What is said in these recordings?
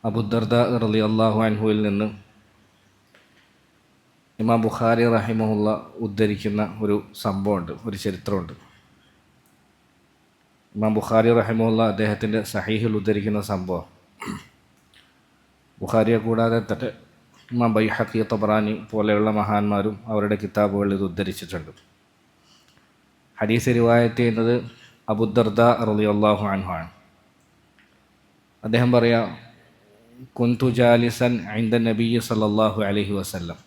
അബൂദർദ റളിയല്ലാഹു അൻഹുവിൽ നിന്ന് ഇമാം ബുഖാരി റഹിമഹുള്ള ഉദ്ധരിക്കുന്ന ഒരു സംഭവമുണ്ട്, ഒരു ചരിത്രമുണ്ട്. ഇമാം ബുഖാരി റഹിമഹുള്ള അദ്ദേഹത്തിൻ്റെ സഹീഹിൽ ഉദ്ധരിക്കുന്ന സംഭവം. ബുഖാരിയെ കൂടാതെ തന്നെ ഇമാം ബൈഹഖി, തബറാനി പോലെയുള്ള മഹാന്മാരും അവരുടെ കിതാബുകളിൽ ഇത് ഉദ്ധരിച്ചിട്ടുണ്ട്. ഹദീസ് റിവായത്ത് ചെയ്യുന്നത് അബൂദർദ റളിയല്ലാഹു അൻഹു ആണ്. അദ്ദേഹം പറയാ, കുന്തു ജാലിസൻ ഇൻദ നബിയ്യി സല്ലല്ലാഹു അലൈഹി വസല്ലം.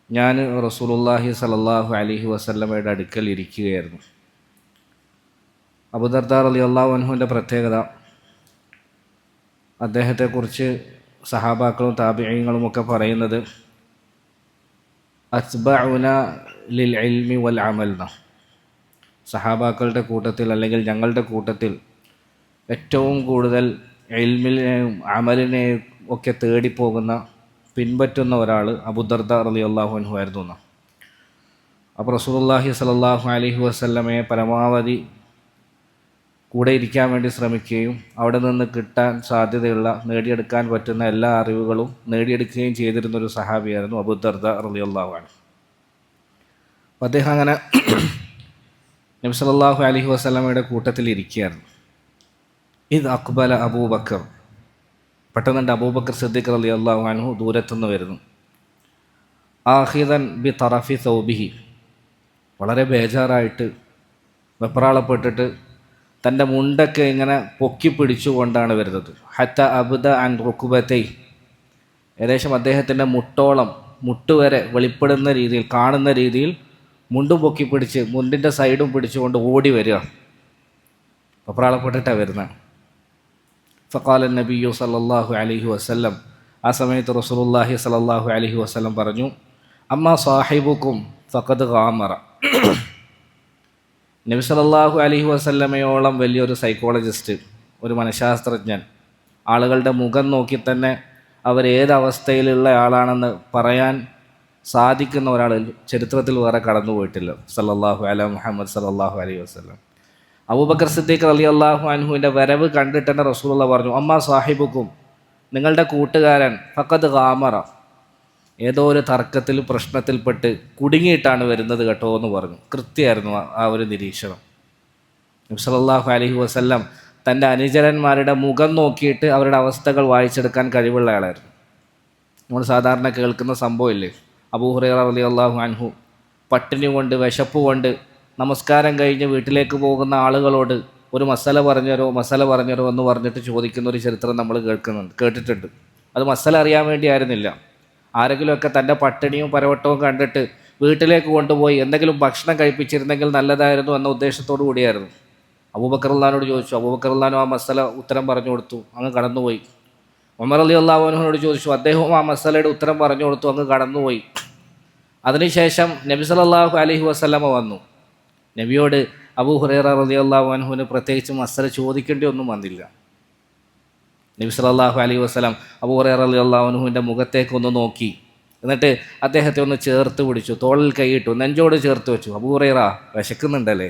ഞാൻ റസൂലുള്ളാഹി സല്ലല്ലാഹു അലൈഹി വസല്ലമയുടെ അടുക്കൽ ഇരിക്കുകയായിരുന്നു. അബൂദർദ റളിയല്ലാഹു അൻഹുവിൻ്റെ പ്രത്യേകത, അദ്ദേഹത്തെക്കുറിച്ച് സഹാബാക്കളും താബിഈങ്ങളും ഒക്കെ പറയുന്നത് അത്ബഉന ലിൽ ഇൽമി വൽ അമൽ. സഹാബാക്കളുടെ കൂട്ടത്തിൽ അല്ലെങ്കിൽ ഞങ്ങളുടെ കൂട്ടത്തിൽ ഏറ്റവും കൂടുതൽ ഇൽമിനെയും അമലിനെയും ഒക്കെ തേടിപ്പോകുന്ന, പിൻപറ്റുന്ന ഒരാൾ അബൂദർദ റളിയല്ലാഹു അൻഹു ആയിരുന്നു. അപ്പോൾ റസൂലുള്ളാഹി സ്വല്ലല്ലാഹു അലൈഹി വസല്ലമയെ പരമാവധി കൂടെ ഇരിക്കാൻ വേണ്ടി ശ്രമിക്കുകയും അവിടെ നിന്ന് കിട്ടാൻ സാധ്യതയുള്ള, നേടിയെടുക്കാൻ പറ്റുന്ന എല്ലാ അറിവുകളും നേടിയെടുക്കുകയും ചെയ്തിരുന്നൊരു സഹാബിയായിരുന്നു അബൂദർദ റളിയല്ലാഹു അൻഹു. അപ്പോൾ അദ്ദേഹം അങ്ങനെ നബി സല്ലല്ലാഹു അലൈഹി വസല്ലമയുടെ കൂട്ടത്തിൽ ഇരിക്കുകയായിരുന്നു. ഇത് അക്ബല അബൂബക്കർ, പെട്ടെന്നുണ്ട് അബൂബക്കർ സിദ്ദീഖ് റളിയല്ലാഹു അൻഹു ദൂരത്തുനിന്ന് വരുന്നു. ആഖിദൻ ബി തറഫി സൗബിഹി, വളരെ ബേജാറായിട്ട് വെപ്രാളപ്പെട്ടിട്ട് തൻ്റെ മുണ്ടൊക്കെ ഇങ്ങനെ പൊക്കി പിടിച്ചുകൊണ്ടാണ് വരുന്നത്. ഹത്ത അബ്ദ അൻ റുക്ബതൈ, ഏകദേശം അദ്ദേഹത്തിൻ്റെ മുട്ടോളം, മുട്ടുവരെ വെളിപ്പെടുന്ന രീതിയിൽ, കാണുന്ന രീതിയിൽ മുണ്ടും പൊക്കി പിടിച്ച്, മുണ്ടിൻ്റെ സൈഡും പിടിച്ചുകൊണ്ട് ഓടി വരിക. വെപ്രാളപ്പെട്ടിട്ടാണ് വരുന്നത്. ഫഖാല നബിയ്യു സല്ലല്ലാഹു അലൈഹി വസല്ലം, ആ സമയത്ത് റസൂലുള്ളാഹി സല്ലല്ലാഹു അലൈഹി വസല്ലം പറഞ്ഞു, അമ്മാ സാഹിബുക്കും ഫഖദ് ഗാമറ. നബി സല്ലല്ലാഹു അലൈഹി വസല്ലമയോളം വലിയൊരു സൈക്കോളജിസ്റ്റ്, ഒരു മനഃശാസ്ത്രജ്ഞൻ, ആളുകളുടെ മുഖം നോക്കി തന്നെ അവരേതവസ്ഥയിലുള്ള ആളാണെന്ന് പറയാൻ സാധിക്കുന്ന ഒരാൾ ചരിത്രത്തിൽ വേറെ കടന്നുപോയിട്ടില്ല. സല്ലല്ലാഹു അലാ മുഹമ്മദ് സല്ലല്ലാഹു അലൈഹി വസല്ലം. അബൂബക്കർ സിദ്ദീഖ് റളിയല്ലാഹു അൻഹുവിൻ്റെ വരവ് കണ്ടിട്ട് തന്നെ റസൂലുള്ള പറഞ്ഞു, അമ്മാ സാഹിബുക്കും, നിങ്ങളുടെ കൂട്ടുകാരൻ ഫഖദ് ഗാമറ, ഏതോ ഒരു തർക്കത്തിൽ, പ്രശ്നത്തിൽപ്പെട്ട് കുടുങ്ങിയിട്ടാണ് വരുന്നത് കേട്ടോ എന്ന് പറഞ്ഞു. കൃത്യമായിരുന്നു ആ ഒരു നിരീക്ഷണം. നബി സല്ലല്ലാഹു അലൈഹി വസല്ലം തൻ്റെ അനുചരന്മാരുടെ മുഖം നോക്കിയിട്ട് അവരുടെ അവസ്ഥകൾ വായിച്ചെടുക്കാൻ കഴിവുള്ള ആളായിരുന്നു. നമ്മൾ സാധാരണ കേൾക്കുന്ന സംഭവമില്ലേ, അബൂ ഹുറൈറ റളിയല്ലാഹു അൻഹു പട്ടിണി കൊണ്ട്, വിശപ്പ് കൊണ്ട് നമസ്കാരം കഴിഞ്ഞ് വീട്ടിലേക്ക് പോകുന്ന ആളുകളോട് ഒരു മസല പറഞ്ഞുതരോ എന്ന് പറഞ്ഞിട്ട് ചോദിക്കുന്ന ഒരു ചരിത്രം നമ്മൾ കേട്ടിട്ടുണ്ട്. അത് മസല അറിയാൻ വേണ്ടിയായിരുന്നില്ല, ആരെങ്കിലുമൊക്കെ തൻ്റെ പട്ടിണിയും പരവട്ടവും കണ്ടിട്ട് വീട്ടിലേക്ക് കൊണ്ടുപോയി എന്തെങ്കിലും ഭക്ഷണം കഴിപ്പിച്ചിരുന്നെങ്കിൽ നല്ലതായിരുന്നു എന്ന ഉദ്ദേശത്തോടു കൂടിയായിരുന്നു. അബൂബക്കർ റളിയല്ലാഹുവിനോട് ചോദിച്ചു. അബൂബക്കർ റളിയല്ലാഹു ആ മസല ഉത്തരം പറഞ്ഞു കൊടുത്തു, അങ്ങ് കടന്നുപോയി. ഉമർ റളിയല്ലാഹു അൻഹുവിനോട് ചോദിച്ചു, അദ്ദേഹവും ആ മസലയുടെ ഉത്തരം പറഞ്ഞു കൊടുത്തു, അങ്ങ് കടന്നുപോയി. അതിനുശേഷം നബി സല്ലല്ലാഹു അലൈഹി വസല്ലമ വന്നു. നബിയോട് അബൂ ഹുറൈറ റളിയല്ലാഹു അൻഹുവിന് പ്രത്യേകിച്ച് മസല ചോദിക്കേണ്ടി ഒന്നും വന്നില്ല. നബി സല്ലല്ലാഹു അലൈഹി വസല്ലം അബൂ ഹുറൈറ റളിയല്ലാഹു അൻഹുവിൻ്റെ മുഖത്തേക്കൊന്ന് നോക്കി, എന്നിട്ട് അദ്ദേഹത്തെ ഒന്ന് ചേർത്ത് പിടിച്ചു, തോളിൽ കൈയിട്ടു, നെഞ്ചോട് ചേർത്ത് വെച്ചു. അബൂ ഹുറൈറ, വിശക്കുന്നുണ്ടല്ലേ?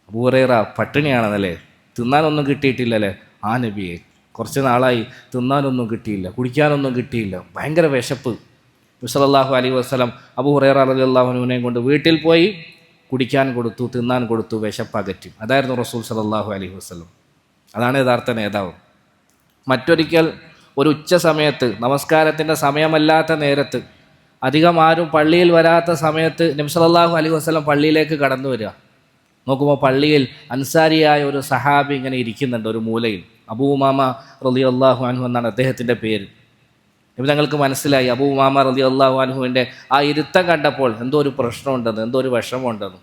അബൂ ഹുറൈറ, പട്ടിണിയാണെന്നല്ലേ? തിന്നാനൊന്നും കിട്ടിയിട്ടില്ലല്ലേ? ആ നബിയെ, കുറച്ച് നാളായി തിന്നാനൊന്നും കിട്ടിയില്ല, കുടിക്കാനൊന്നും കിട്ടിയില്ല, ഭയങ്കര വിശപ്പ്. നബി സല്ലല്ലാഹു അലൈഹി വസല്ലം അബൂ ഹുറൈറ റളിയല്ലാഹു അൻഹുവിനെയും കൊണ്ട് വീട്ടിൽ പോയി കുടിക്കാൻ കൊടുത്തു, തിന്നാൻ കൊടുത്തു, വിശപ്പകറ്റി. അതായിരുന്നു റസൂൽ സല്ലല്ലാഹു അലൈഹി വസല്ലം. അതാണ് യഥാർത്ഥ നേതാവ്. മറ്റൊരിക്കൽ ഒരു ഉച്ച സമയത്ത്, നമസ്കാരത്തിൻ്റെ സമയമല്ലാത്ത നേരത്ത്, അധികം ആരും പള്ളിയിൽ വരാത്ത സമയത്ത് നബി സല്ലല്ലാഹു അലൈഹി വസല്ലം പള്ളിയിലേക്ക് കടന്നു വരിക. നോക്കുമ്പോൾ പള്ളിയിൽ അൻസാരിയായ ഒരു സഹാബി ഇങ്ങനെ ഇരിക്കുന്നുണ്ട് ഒരു മൂലയിൽ. അബൂ ഉമാമ റളിയല്ലാഹു അൻഹു എന്നാണ് അദ്ദേഹത്തിൻ്റെ പേര്. നബി തങ്ങൾക്ക് മനസ്സിലായി അബൂ ഉമാമ റളിയല്ലാഹു അൻഹുവിൻ്റെ ആ ഇരുത്തം കണ്ടപ്പോൾ എന്തോ ഒരു പ്രശ്നമുണ്ടെന്ന്, എന്തോ ഒരു വിഷമമുണ്ടെന്ന്.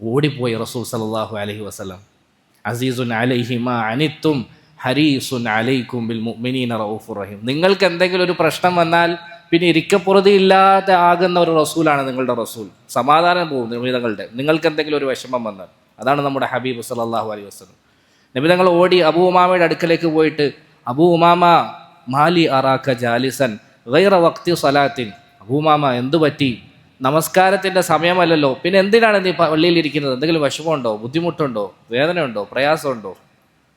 ഓടിപ്പോയി റസൂൽ സല്ലല്ലാഹു അലൈഹി വസല്ലം. അസീസുൻ അലൈഹി മാ അനിത്തും ഹരീസുൻ അലൈക്കും ബിൽ മുഅ്മിനീന റഊഫുർ റഹീം. നിങ്ങൾക്ക് എന്തെങ്കിലും ഒരു പ്രശ്നം വന്നാൽ പിന്നെ ഇരിക്കപ്പുറതി ഇല്ലാതെ ആകുന്ന ഒരു റസൂലാണ് നിങ്ങളുടെ റസൂൽ. സമാധാനം പോകും നബിതങ്ങളുടെ, നിങ്ങൾക്ക് എന്തെങ്കിലും ഒരു വിഷമം വന്നാൽ. അതാണ് നമ്മുടെ ഹബീബ് സല്ലല്ലാഹു അലൈഹി വസല്ലം. നബിതങ്ങൾ ഓടി അബൂ ഉമാമയുടെ അടുക്കലേക്ക് പോയിട്ട്, അബൂ ഉമാമ മാലി അറാക്ക ജാലിസൻ ഗൈറ വഖ്തി സലാത്തിൻ. അബൂ ഉമാമ, എന്തു പറ്റി? നമസ്കാരത്തിൻ്റെ സമയമല്ലല്ലോ, പിന്നെ എന്തിനാണ് നീ പള്ളിയിൽ ഇരിക്കുന്നത്? എന്തെങ്കിലും വിഷമമുണ്ടോ, ബുദ്ധിമുട്ടുണ്ടോ, വേദനയുണ്ടോ, പ്രയാസമുണ്ടോ?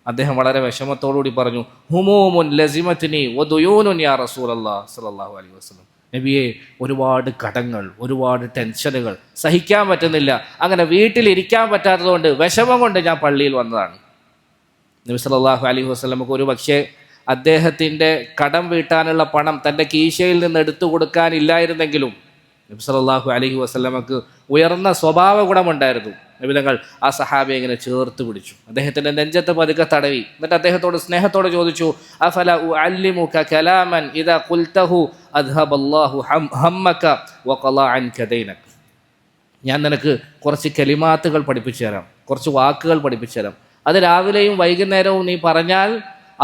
അദ്ദേഹം വളരെ വിഷമത്തോടുകൂടി പറഞ്ഞു, ഹുമൂമുൻ ലസിമത്നി വദുയൂനുൻ യാ റസൂലല്ലാഹ് സ്വല്ലല്ലാഹു അലൈഹി വസല്ലം. നബിയെ, ഒരുപാട് കടങ്ങൾ, ഒരുപാട് ടെൻഷനുകൾ സഹിക്കാൻ പറ്റുന്നില്ല. അങ്ങനെ വീട്ടിലിരിക്കാൻ പറ്റാത്തതുകൊണ്ട് വിഷമം കൊണ്ട് ഞാൻ പള്ളിയിൽ വന്നതാണ്. നബി സല്ലല്ലാഹു അലൈഹി വസല്ലമക്ക് ഒരു പക്ഷേ അദ്ദേഹത്തിൻ്റെ കടം വീട്ടാനുള്ള പണം തൻ്റെ കീശയിൽ നിന്ന് എടുത്തു കൊടുക്കാനില്ലായിരുന്നെങ്കിലും നബി സല്ലല്ലാഹു അലൈഹി വസല്ലമക്ക് ഉയർന്ന സ്വഭാവ ഗുണമുണ്ടായിരുന്നു. നബി തങ്ങൾ ആ സഹാബിയെ ഇങ്ങനെ ചേർത്ത് പിടിച്ചു, അദ്ദേഹത്തിൻ്റെ നെഞ്ചത്ത് പതുക്കെ തടവി. എന്നിട്ട് അദ്ദേഹത്തോട് സ്നേഹത്തോടെ ചോദിച്ചു, അഫല ഉഅല്ലിമുക കലാമൻ ഇദാ ഖുൽതഹു അദ്ഹബല്ലാഹു ഹമ്മക വഖളഅ അൻക ദൈനക. ഞാൻ നിനക്ക് കുറച്ച് കലിമാത്തുകൾ പഠിപ്പിച്ചു തരാം, കുറച്ച് വാക്കുകൾ പഠിപ്പിച്ചു തരാം. അത് രാവിലെയും വൈകുന്നേരവും നീ പറഞ്ഞാൽ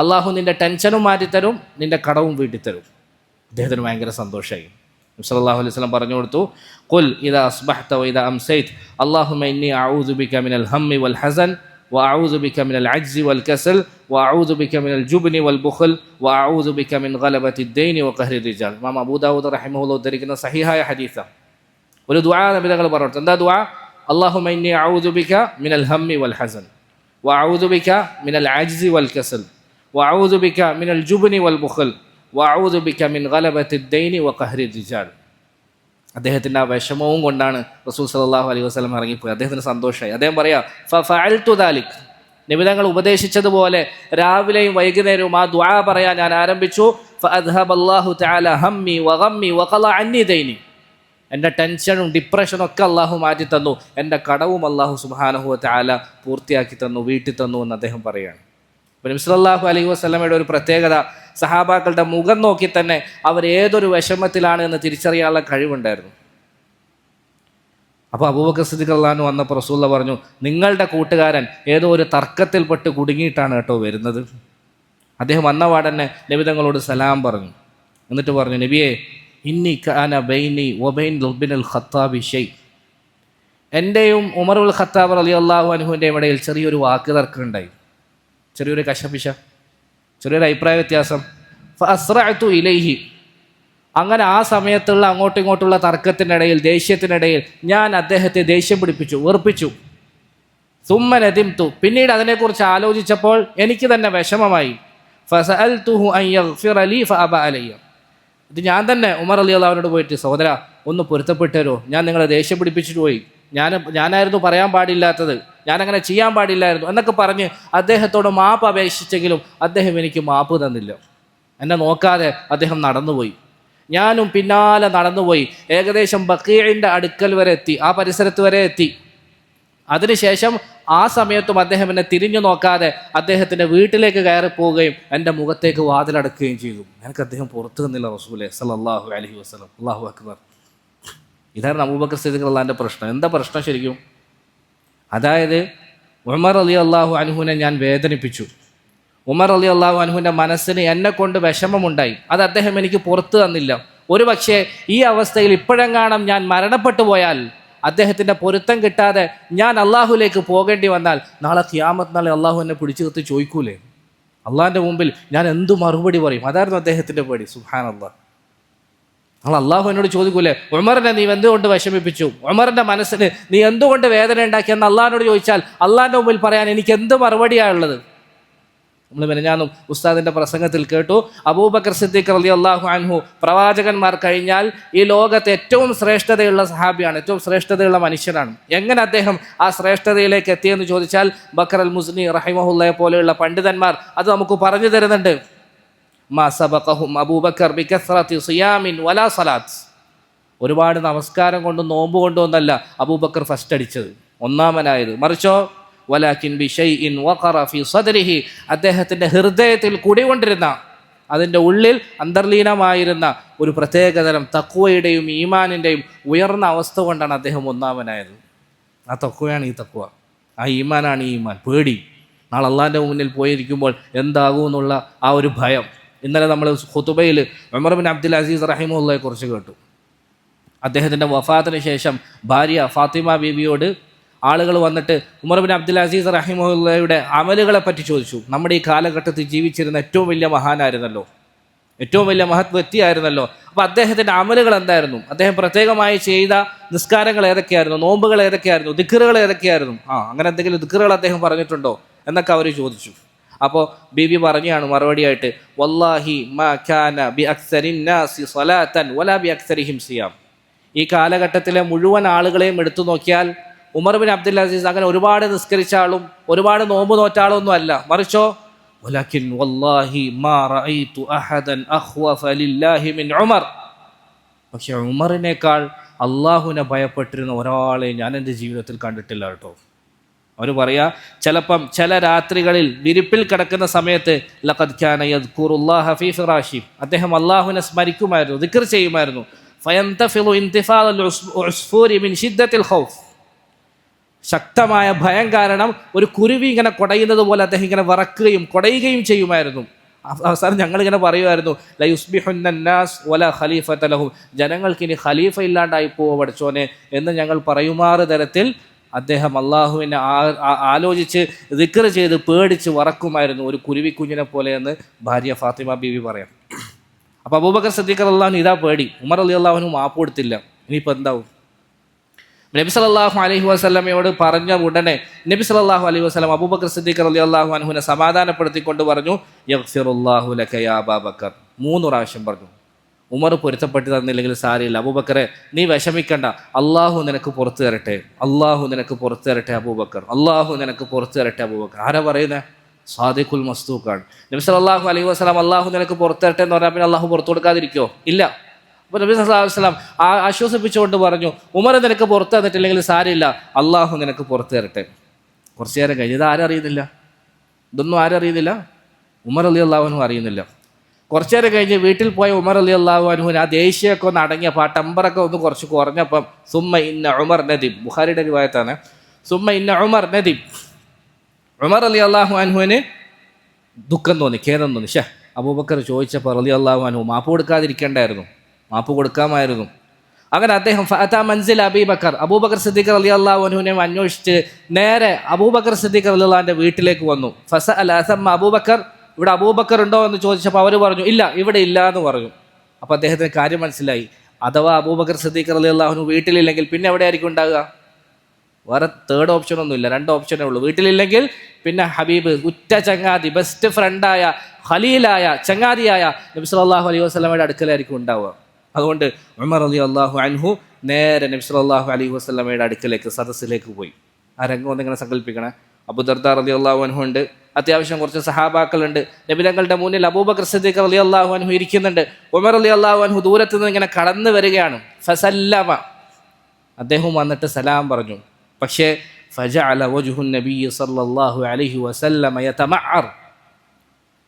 അള്ളാഹു നിൻ്റെ ടെൻഷനും മാറ്റിത്തരും, നിൻ്റെ കടവും വീട്ടിത്തരും. അദ്ദേഹത്തിന് ഭയങ്കര സന്തോഷമായി. നബി സല്ലല്ലാഹു അലൈഹി വസല്ലം പറഞ്ഞു കൊടുത്തു, ഖുൽ ഇദാ അസ്ബഹത വഇദാ അംസൈത അല്ലാഹുമ്മ ഇന്നി അഊദു ബിക മിനൽ ഹമ്മി വൽ ഹസൻ വഅഊദു ബിക മിനൽ അജ്സി വൽ കസൽ വഅഊദു ബിക മിനൽ ജുബ്നി വൽ ബുഖൽ വഅഊദു ബിക മിൻ ഗലബത്തി ദൈനി വഖഹ്രി റിജാൽ. ഇമാം അബൂ ദാവൂദ് റഹിമഹുല്ലാഹ് ഉദ്ധരിക്കുന്ന സഹീഹായ ഹദീസാണ്. ഒരു ദുആ നബി തങ്ങൾ പറഞ്ഞു. എന്താ ദുആ? അല്ലാഹുമ്മ ഇന്നി അഊദു ബിക മിനൽ ഹമ്മി വൽ ഹസൻ വഅഊദു ബിക മിനൽ അജ്സി വൽ കസൽ വഅഊദു ബിക മിനൽ ജുബ്നി വൽ ബുഖൽ വഅഊദു ബിക മിൻ ഗലബത്തി ദൈനി വഖഹ്രി റിജാൽ. അദ്ദേഹത്തിൻ്റെ ആ വിഷമവും കൊണ്ടാണ് റസൂൽ സല്ലല്ലാഹു അലൈഹി വസല്ലം ഇറങ്ങിപ്പോയി. അദ്ദേഹത്തിന് സന്തോഷമായി. അദ്ദേഹം പറയാ, ഫഅൽതു ദാലിക്. നബി തങ്ങൾ ഉപദേശിച്ചതുപോലെ രാവിലെയും വൈകുന്നേരവും ആ ദുആ പറയാൻ ഞാൻ ആരംഭിച്ചു. ഫഅദ്ഹബല്ലാഹു തആല ഹമ്മി വഗമ്മി വഖളഅ അന്നി ദൈനി. എൻ്റെ ടെൻഷനും ഡിപ്രഷനും ഒക്കെ അള്ളാഹു മാറ്റി തന്നു, എൻ്റെ കടവും അള്ളാഹു സുബ്ഹാനഹു വ തആല പൂർത്തിയാക്കി തന്നു, വീട്ടി തന്നു എന്ന് അദ്ദേഹം പറയുകയാണ്. നബി സല്ലല്ലാഹു അലൈഹി വസല്ലമയുടെ ഒരു പ്രത്യേകത, സഹാബാക്കളുടെ മുഖം നോക്കി തന്നെ അവർ ഏതൊരു വിഷമത്തിലാണ് എന്ന് തിരിച്ചറിയാനുള്ള കഴിവുണ്ടായിരുന്നു. അപ്പോൾ അബൂബക്കർ സിദ്ദീഖ് റളിയല്ലാഹു അൻഹു വന്നപ്പോൾ റസൂലുള്ളാഹി പറഞ്ഞു, നിങ്ങളുടെ കൂട്ടുകാരൻ ഏതോ ഒരു തർക്കത്തിൽപ്പെട്ട് കുടുങ്ങിയിട്ടാണ് കേട്ടോ വരുന്നത്. അദ്ദേഹം വന്നപാടന്നെ നബി തങ്ങളോട് സലാം പറഞ്ഞു. എന്നിട്ട് പറഞ്ഞു, നബിയെ, ഇന്നി കാന ബൈനി വബൈൻ ഇബ്നുൽ ഖത്താബി ഷൈ. എൻ്റെയും ഉമറുൽ ഖത്താബ് റളിയല്ലാഹു അൻഹുവിൻ്റെയും ഇടയിൽ ചെറിയൊരു വാക്ക് തർക്കമുണ്ടായി, ചെറിയൊരു കശപിശ, ചെറിയൊരു അഭിപ്രായ വ്യത്യാസം. ഫഅസ്റഅതു ഇലൈഹി. അങ്ങനെ ആ സമയത്തുള്ള അങ്ങോട്ടും ഇങ്ങോട്ടുള്ള തർക്കത്തിനിടയിൽ, ദേഷ്യത്തിനിടയിൽ ഞാൻ അദ്ദേഹത്തെ ദേഷ്യം പിടിപ്പിച്ചു, വെറുപ്പിച്ചു. സുമ്മ നദിംതു. പിന്നീട് അതിനെക്കുറിച്ച് ആലോചിച്ചപ്പോൾ എനിക്ക് തന്നെ വിഷമമായി. ഫസഅൽതുഹു അൻ യഗ്ഫിറ ലീ ഫഅബ അലയ്യ. ഇത് ഞാൻ തന്നെ ഉമർ റളിയല്ലാഹു അൻഹുവിനോട് പോയിട്ട്, സഹോദര ഒന്ന് പൊരുത്തപ്പെട്ടേരോ, ഞാൻ നിങ്ങളെ ദേഷ്യം പിടിപ്പിച്ചിട്ട് പോയി, ഞാനായിരുന്നു പറയാൻ പാടില്ലാത്തത്, ഞാനങ്ങനെ ചെയ്യാൻ പാടില്ലായിരുന്നു എന്നൊക്കെ പറഞ്ഞ് അദ്ദേഹത്തോട് മാപ്പ് അപേക്ഷിച്ചെങ്കിലും അദ്ദേഹം എനിക്ക് മാപ്പ് തന്നില്ല. എന്നെ നോക്കാതെ അദ്ദേഹം നടന്നുപോയി. ഞാനും പിന്നാലെ നടന്നുപോയി. ഏകദേശം ബഖീഇൻ്റെ അടുക്കൽ വരെ എത്തി, ആ പരിസരത്ത് വരെ എത്തി. അതിനുശേഷം ആ സമയത്തും അദ്ദേഹം എന്നെ തിരിഞ്ഞു നോക്കാതെ അദ്ദേഹത്തിൻ്റെ വീട്ടിലേക്ക് കയറി പോവുകയും എൻ്റെ മുഖത്തേക്ക് വാതിലടക്കുകയും ചെയ്തു. എനിക്ക് അദ്ദേഹം പുറത്തു നിന്നില്ല റസൂലേ സല്ലല്ലാഹു അലൈഹി വസല്ലം. അല്ലാഹു അക്ബർ. ഇതായിരുന്നു അബൂബക്കർ സിദ്ദീഖ് റളിയല്ലാഹുവിൻ്റെ പ്രശ്നം. എന്താ പ്രശ്നം ശരിക്കും? അതായത് ഉമർ റളിയല്ലാഹു അൻഹുവിനെ ഞാൻ വേദനിപ്പിച്ചു. ഉമർ റളിയല്ലാഹു അൻഹുവിൻ്റെ മനസ്സിന് എന്നെ കൊണ്ട് വിഷമമുണ്ടായി. അത് അദ്ദേഹം എനിക്ക് പുറത്തു തന്നില്ല. ഒരു പക്ഷേ ഈ അവസ്ഥയിൽ ഇപ്പോഴെങ്ങാനും ഞാൻ മരണപ്പെട്ടു പോയാൽ, അദ്ദേഹത്തിൻ്റെ പൊരുത്തം കിട്ടാതെ ഞാൻ അള്ളാഹുലേക്ക് പോകേണ്ടി വന്നാൽ, നാളെ ഖിയാമത്ത് നാളെ അള്ളാഹു എന്നെ പിടിച്ചു നിർത്തി ചോദിക്കൂലേ? അള്ളാഹിൻ്റെ മുമ്പിൽ ഞാൻ എന്തു മറുപടി പറയും? അതായിരുന്നു അദ്ദേഹത്തിൻ്റെ പേടി. സുബ്ഹാനല്ലാഹ്. അള്ളാഹു എന്നോട് ചോദിക്കൂലേ, ഉമറിനെ നീ എന്തുകൊണ്ട് വിഷമിപ്പിച്ചു, ഉമറിൻ്റെ മനസ്സിന് നീ എന്തുകൊണ്ട് വേദന ഉണ്ടാക്കിയെന്ന് അള്ളാഹിനോട് ചോദിച്ചാൽ അള്ളാഹിൻ്റെ മുമ്പിൽ പറയാൻ എനിക്ക് എന്ത് മറുപടിയാണുള്ളത്? നമ്മൾ മെനഞ്ഞാന്നും ഉസ്താദിൻ്റെ പ്രസംഗത്തിൽ കേട്ടു, അബൂബക്കർ സിദ്ദീഖ് റളിയല്ലാഹു അൻഹു പ്രവാചകന്മാർ കഴിഞ്ഞാൽ ഈ ലോകത്തെ ഏറ്റവും ശ്രേഷ്ഠതയുള്ള സഹാബിയാണ്, ഏറ്റവും ശ്രേഷ്ഠതയുള്ള മനുഷ്യനാണ്. എങ്ങനെ അദ്ദേഹം ആ ശ്രേഷ്ഠതയിലേക്ക് എത്തിയെന്ന് ചോദിച്ചാൽ ബക്കർ അൽ മുസ്നി റഹിമഹുല്ലയെ പോലെയുള്ള പണ്ഡിതന്മാർ അത് നമുക്ക് പറഞ്ഞു തരുന്നുണ്ട്. മാ സബഖഹും അബൂബക്കർ ബികസ്റതി സിയാമിൻ വലാ സലാത്ത്. ഒരുപാട് നമസ്കാരം കൊണ്ടും നോമ്പ് കൊണ്ടൊന്നല്ല അബൂബക്കർ ഫസ്റ്റ് അടിച്ചത്, ഒന്നാമനായത്. മറിച്ചോ വലാകിൻ ബിശൈഇൻ വഖറ ഫീ സദ്രിഹി. അദ്ദേഹത്തിൻ്റെ ഹൃദയത്തിൽ കുടികൊണ്ടിരുന്ന, അതിൻ്റെ ഉള്ളിൽ അന്തർലീനമായിരുന്ന ഒരു പ്രത്യേകതരം തഖ്വയുടെയും ഈമാനിൻ്റെയും ഉയർന്ന അവസ്ഥ കൊണ്ടാണ് അദ്ദേഹം ഒന്നാമനായത്. ആ തഖ്വയാണ് ഈ തഖ്വ, ആ ഈമാനാണ് ഈ ഈമാൻ. പേടി, നാളെ അള്ളാഹിൻ്റെ മുന്നിൽ പോയിരിക്കുമ്പോൾ എന്താകുമെന്നുള്ള ആ ഒരു ഭയം. ഇന്നലെ നമ്മൾ ഖുതുബയിൽ ഉമർ ബിൻ അബ്ദുൽ അസീസ് റഹിമഹുല്ലയെ കുറിച്ച് കേട്ടു. അദ്ദേഹത്തിൻ്റെ വഫാത്തിന് ശേഷം ഭാര്യ ഫാത്തിമ ബീവിയോട് ആളുകൾ വന്നിട്ട് ഉമർ ബിൻ അബ്ദുൽ അസീസ് റഹിമഹുല്ലയുടെ അമലുകളെ പറ്റി ചോദിച്ചു. നമ്മുടെ ഈ കാലഘട്ടത്തിൽ ജീവിച്ചിരുന്ന ഏറ്റവും വലിയ മഹാനായിരുന്നല്ലോ, ഏറ്റവും വലിയ മഹത് വ്യക്തിയായിരുന്നല്ലോ. അപ്പോൾ അദ്ദേഹത്തിൻ്റെ അമലുകൾ എന്തായിരുന്നു, അദ്ദേഹം പ്രത്യേകമായി ചെയ്ത നിസ്കാരങ്ങൾ ഏതൊക്കെയായിരുന്നു, നോമ്പുകൾ ഏതൊക്കെയായിരുന്നു, ദിക്റുകൾ ഏതൊക്കെയായിരുന്നു, അങ്ങനെ എന്തെങ്കിലും ദിക്റുകൾ അദ്ദേഹം പറഞ്ഞിട്ടുണ്ടോ എന്നൊക്കെ അവർ ചോദിച്ചു. അപ്പോൾ ബീവി പറഞ്ഞാണ് മറുപടിയായിട്ട്, വല്ലാഹി മാ കാന ബി അക്സരിൻ നാസി സ്വലാത്തൻ വലാ ബി അക്സരിഹിം സിയാം. ഈ കാലഘട്ടത്തിലെ മുഴുവൻ ആളുകളെയും എടുത്തു നോക്കിയാൽ ഉമർ ബിൻ അബ്ദുൽ അസീസ് അങ്ങനെ ഒരുപാട് നിസ്കരിച്ച ആളും ഒരുപാട് നോമ്പ് നോറ്റ ആളൊന്നും അല്ല. മറിച്ചോ വലാകിൻ വല്ലാഹി മാ റഅയ്തു അഹദൻ അഖ്വഫ ലില്ലാഹി മിൻ ഉമർ. പക്ഷെ ഉമറിനേക്കാൾ അള്ളാഹുവിനെ ഭയപ്പെട്ടിരുന്ന ഒരാളെ ഞാൻ എൻ്റെ ജീവിതത്തിൽ കണ്ടിട്ടില്ല കേട്ടോ. അവർ പറയാ, ചിലപ്പം ചില രാത്രികളിൽ വിരിപ്പിൽ കിടക്കുന്ന സമയത്ത് ലഖദ് കാന യദ്കുറുല്ലാഹ ഫീ ഫിറാശി, അദ്ദേഹം അള്ളാഹുവിനെ സ്മരിക്കുമായിരുന്നു, ദിക്ർ ചെയ്യുമായിരുന്നു. ഫയന്തഫിളു ഇന്തിഫാദൽ ഉസ്ഫൂരി മിൻ ശിദ്ദത്തിൽ ഖൗഫ്, ശക്തമായ ഭയം കാരണം ഒരു കുരുവി ഇങ്ങനെ കുടയുന്നത് പോലെ അദ്ദേഹം ഇങ്ങനെ വിറക്കുകയും കുടയുകയും ചെയ്യുമായിരുന്നു. അവസാനം ഞങ്ങളിങ്ങനെ പറയുമായിരുന്നു, ലയുസ്ബിഹുന്നാസ് വല ഖലീഫത ലഹും, ജനങ്ങൾക്ക് ഇനി ഖലീഫ ഇല്ലാണ്ടായി പോവോ പഠിച്ചോനെ എന്ന് ഞങ്ങൾ പറയുമാറ് തരത്തിൽ അദ്ദേഹം അള്ളാഹുവിനെ ആലോചിച്ച് ദിക്ർ ചെയ്ത് പേടിച്ച് വറക്കുമായിരുന്നു, ഒരു കുരുവിക്കുഞ്ഞിനെ പോലെ എന്ന് ഭാര്യ ഫാത്തിമ ബീവി പറയാം. അപ്പോൾ അബൂബക്കർ സിദ്ദീഖ് റളിയല്ലാഹു ഇതാ പേടി. ഉമർ റളിയല്ലാഹു മാപ്പ് കൊടുത്തില്ല. ഇനിയിപ്പോൾ എന്താവും? നബി സല്ലല്ലാഹു അലൈഹി വസല്ലമയോട് പറഞ്ഞ ഉടനെ നബി സല്ലല്ലാഹു അലൈഹി വസല്ലം അബൂബക്കർ സിദ്ദീഖ് റളിയല്ലാഹു അൻഹുവിനെ സമാധാനപ്പെടുത്തിക്കൊണ്ട് പറഞ്ഞു, യഗ്ഫിറുല്ലാഹു ലക യാ അബൂബക്കർ. 3 പ്രാവശ്യം പറഞ്ഞു. ഉമർ പൊരുത്തപ്പെട്ട് തന്നില്ലെങ്കിൽ സാരമില്ല അബൂബക്കറെ, നീ വിഷമിക്കണ്ട, അള്ളാഹു നിനക്ക് പുറത്തു തരട്ടെ, അള്ളാഹു നിനക്ക് പുറത്തു തരട്ടെ അബൂബക്കർ, അള്ളാഹു നിനക്ക് പുറത്തു തരട്ടെ അബൂബക്കർ. ആരാ പറയുന്നത്? സാദിഖുൽ മസ്ദൂഖാണ്. നബി സല്ലല്ലാഹു അലൈഹി വസല്ലം അള്ളാഹു നിനക്ക് പുറത്തു തരട്ടെ എന്ന് പറഞ്ഞാൽ പിന്നെ അള്ളാഹു പുറത്തു കൊടുക്കാതിരിക്കോ? ഇല്ല. അപ്പോൾ നബി സല്ലല്ലാഹു അലൈഹി വസല്ലം ആശ്വസിപ്പിച്ചുകൊണ്ട് പറഞ്ഞു, ഉമർ നിനക്ക് പുറത്ത് തന്നിട്ടില്ലെങ്കിൽ സാരമില്ല, അള്ളാഹു നിനക്ക് പുറത്ത് തരട്ടെ. കുറച്ചു നേരം കഴിഞ്ഞ് ഇത് ആരറിയുന്നില്ല, ഇതൊന്നും ആരറിയുന്നില്ല, ഉമർ റളിയല്ലാഹു അൻഹു അറിയുന്നില്ല. കുറച്ചു നേരം കഴിഞ്ഞ് വീട്ടിൽ പോയ ഉമർ റളിയല്ലാഹു അൻഹുവിന് ആ ദേഷ്യമൊക്കെ ഒന്ന് അടങ്ങിയപ്പോൾ, ആ ടെമ്പറൊക്കെ ഒന്ന് കുറച്ച് കുറഞ്ഞപ്പം, സുമ്മ ഇന്ന ഉമർ നദിം, ബുഖാരിയുടെ റിവായത്താണ്, സുമ്മ ഇന്ന ഉമർ നദിം, ഉമർ റളിയല്ലാഹു അൻഹുവിന് ദുഃഖം തോന്നി, ഖേദം തോന്നി. അബൂബക്കർ ചോദിച്ചപ്പോൾ റളിയല്ലാഹു അൻഹു മാപ്പ് കൊടുക്കാതിരിക്കേണ്ടായിരുന്നു, മാപ്പ് കൊടുക്കാമായിരുന്നു. അങ്ങനെ അദ്ദേഹം ഫഅതാ മൻസിൽ അബൂബക്കർ, അബൂബക്കർ സിദ്ദീഖ് റളിയല്ലാഹു അൻഹുവിനെ അന്വേഷിച്ച് നേരെ അബൂബക്കർ സിദ്ദീഖ് റളിയല്ലാഹുവിൻ്റെ വീട്ടിലേക്ക് വന്നു. ഫസഅല അസമ്മ അബൂബക്കർ, ഇവിടെ അബൂബക്കർ ഉണ്ടോ എന്ന് ചോദിച്ചപ്പോൾ അവർ പറഞ്ഞു, ഇല്ല, ഇവിടെ ഇല്ല എന്ന് പറഞ്ഞു. അപ്പോൾ അദ്ദേഹത്തിന് കാര്യം മനസ്സിലായി. അഥവാ അബൂബക്കർ സിദ്ദീഖ് റളിയല്ലാഹു അൻഹു വീട്ടിലില്ലെങ്കിൽ പിന്നെ എവിടെ ആയിരിക്കും ഉണ്ടാകുക? വേറെ തേർഡ് ഓപ്ഷനൊന്നുമില്ല, 2 ഓപ്ഷനേ ഉള്ളൂ. വീട്ടിലില്ലെങ്കിൽ പിന്നെ ഹബീബ്, ഉറ്റ ചങ്ങാതി, ബെസ്റ്റ് ഫ്രണ്ടായ, ഖലീലായ, ചങ്ങാതിയായ നബി സല്ലല്ലാഹു അലൈഹി വസല്ലമയുടെ അടുക്കലായിരിക്കും ഉണ്ടാവുക. അതുകൊണ്ട് ഉമർ റളിയല്ലാഹു അൻഹു നേരെ നബി സല്ലല്ലാഹു അലൈഹി വസല്ലമയുടെ അടുക്കലേക്ക്, സദസ്സിലേക്ക് പോയി. ആ രംഗം ഒന്നിങ്ങനെ സങ്കല്പിക്കണേ. അബൂദർദാ റളിയല്ലാഹു അൻഹു ഉണ്ട്, അത്യാവശ്യം കുറച്ച് സഹാബാക്കളുണ്ട്. നബി തങ്ങളുടെ മുന്നിൽ അബൂബക്കർ സിദ്ദീഖ് റളിയല്ലാഹു അൻഹു ഇരിക്കുന്നുണ്ട്. ഉമർ റളിയല്ലാഹു അൻഹു ദൂരത്ത് നിന്ന് ഇങ്ങനെ കടന്നു വരികയാണ്. ഫസല്ലമ, അദ്ദേഹം വന്നിട്ട് സലാം പറഞ്ഞു. പക്ഷേ ഫജഅല വജ്ഹു നബി സല്ലല്ലാഹു അലൈഹി വസല്ലമ യതമഅർ,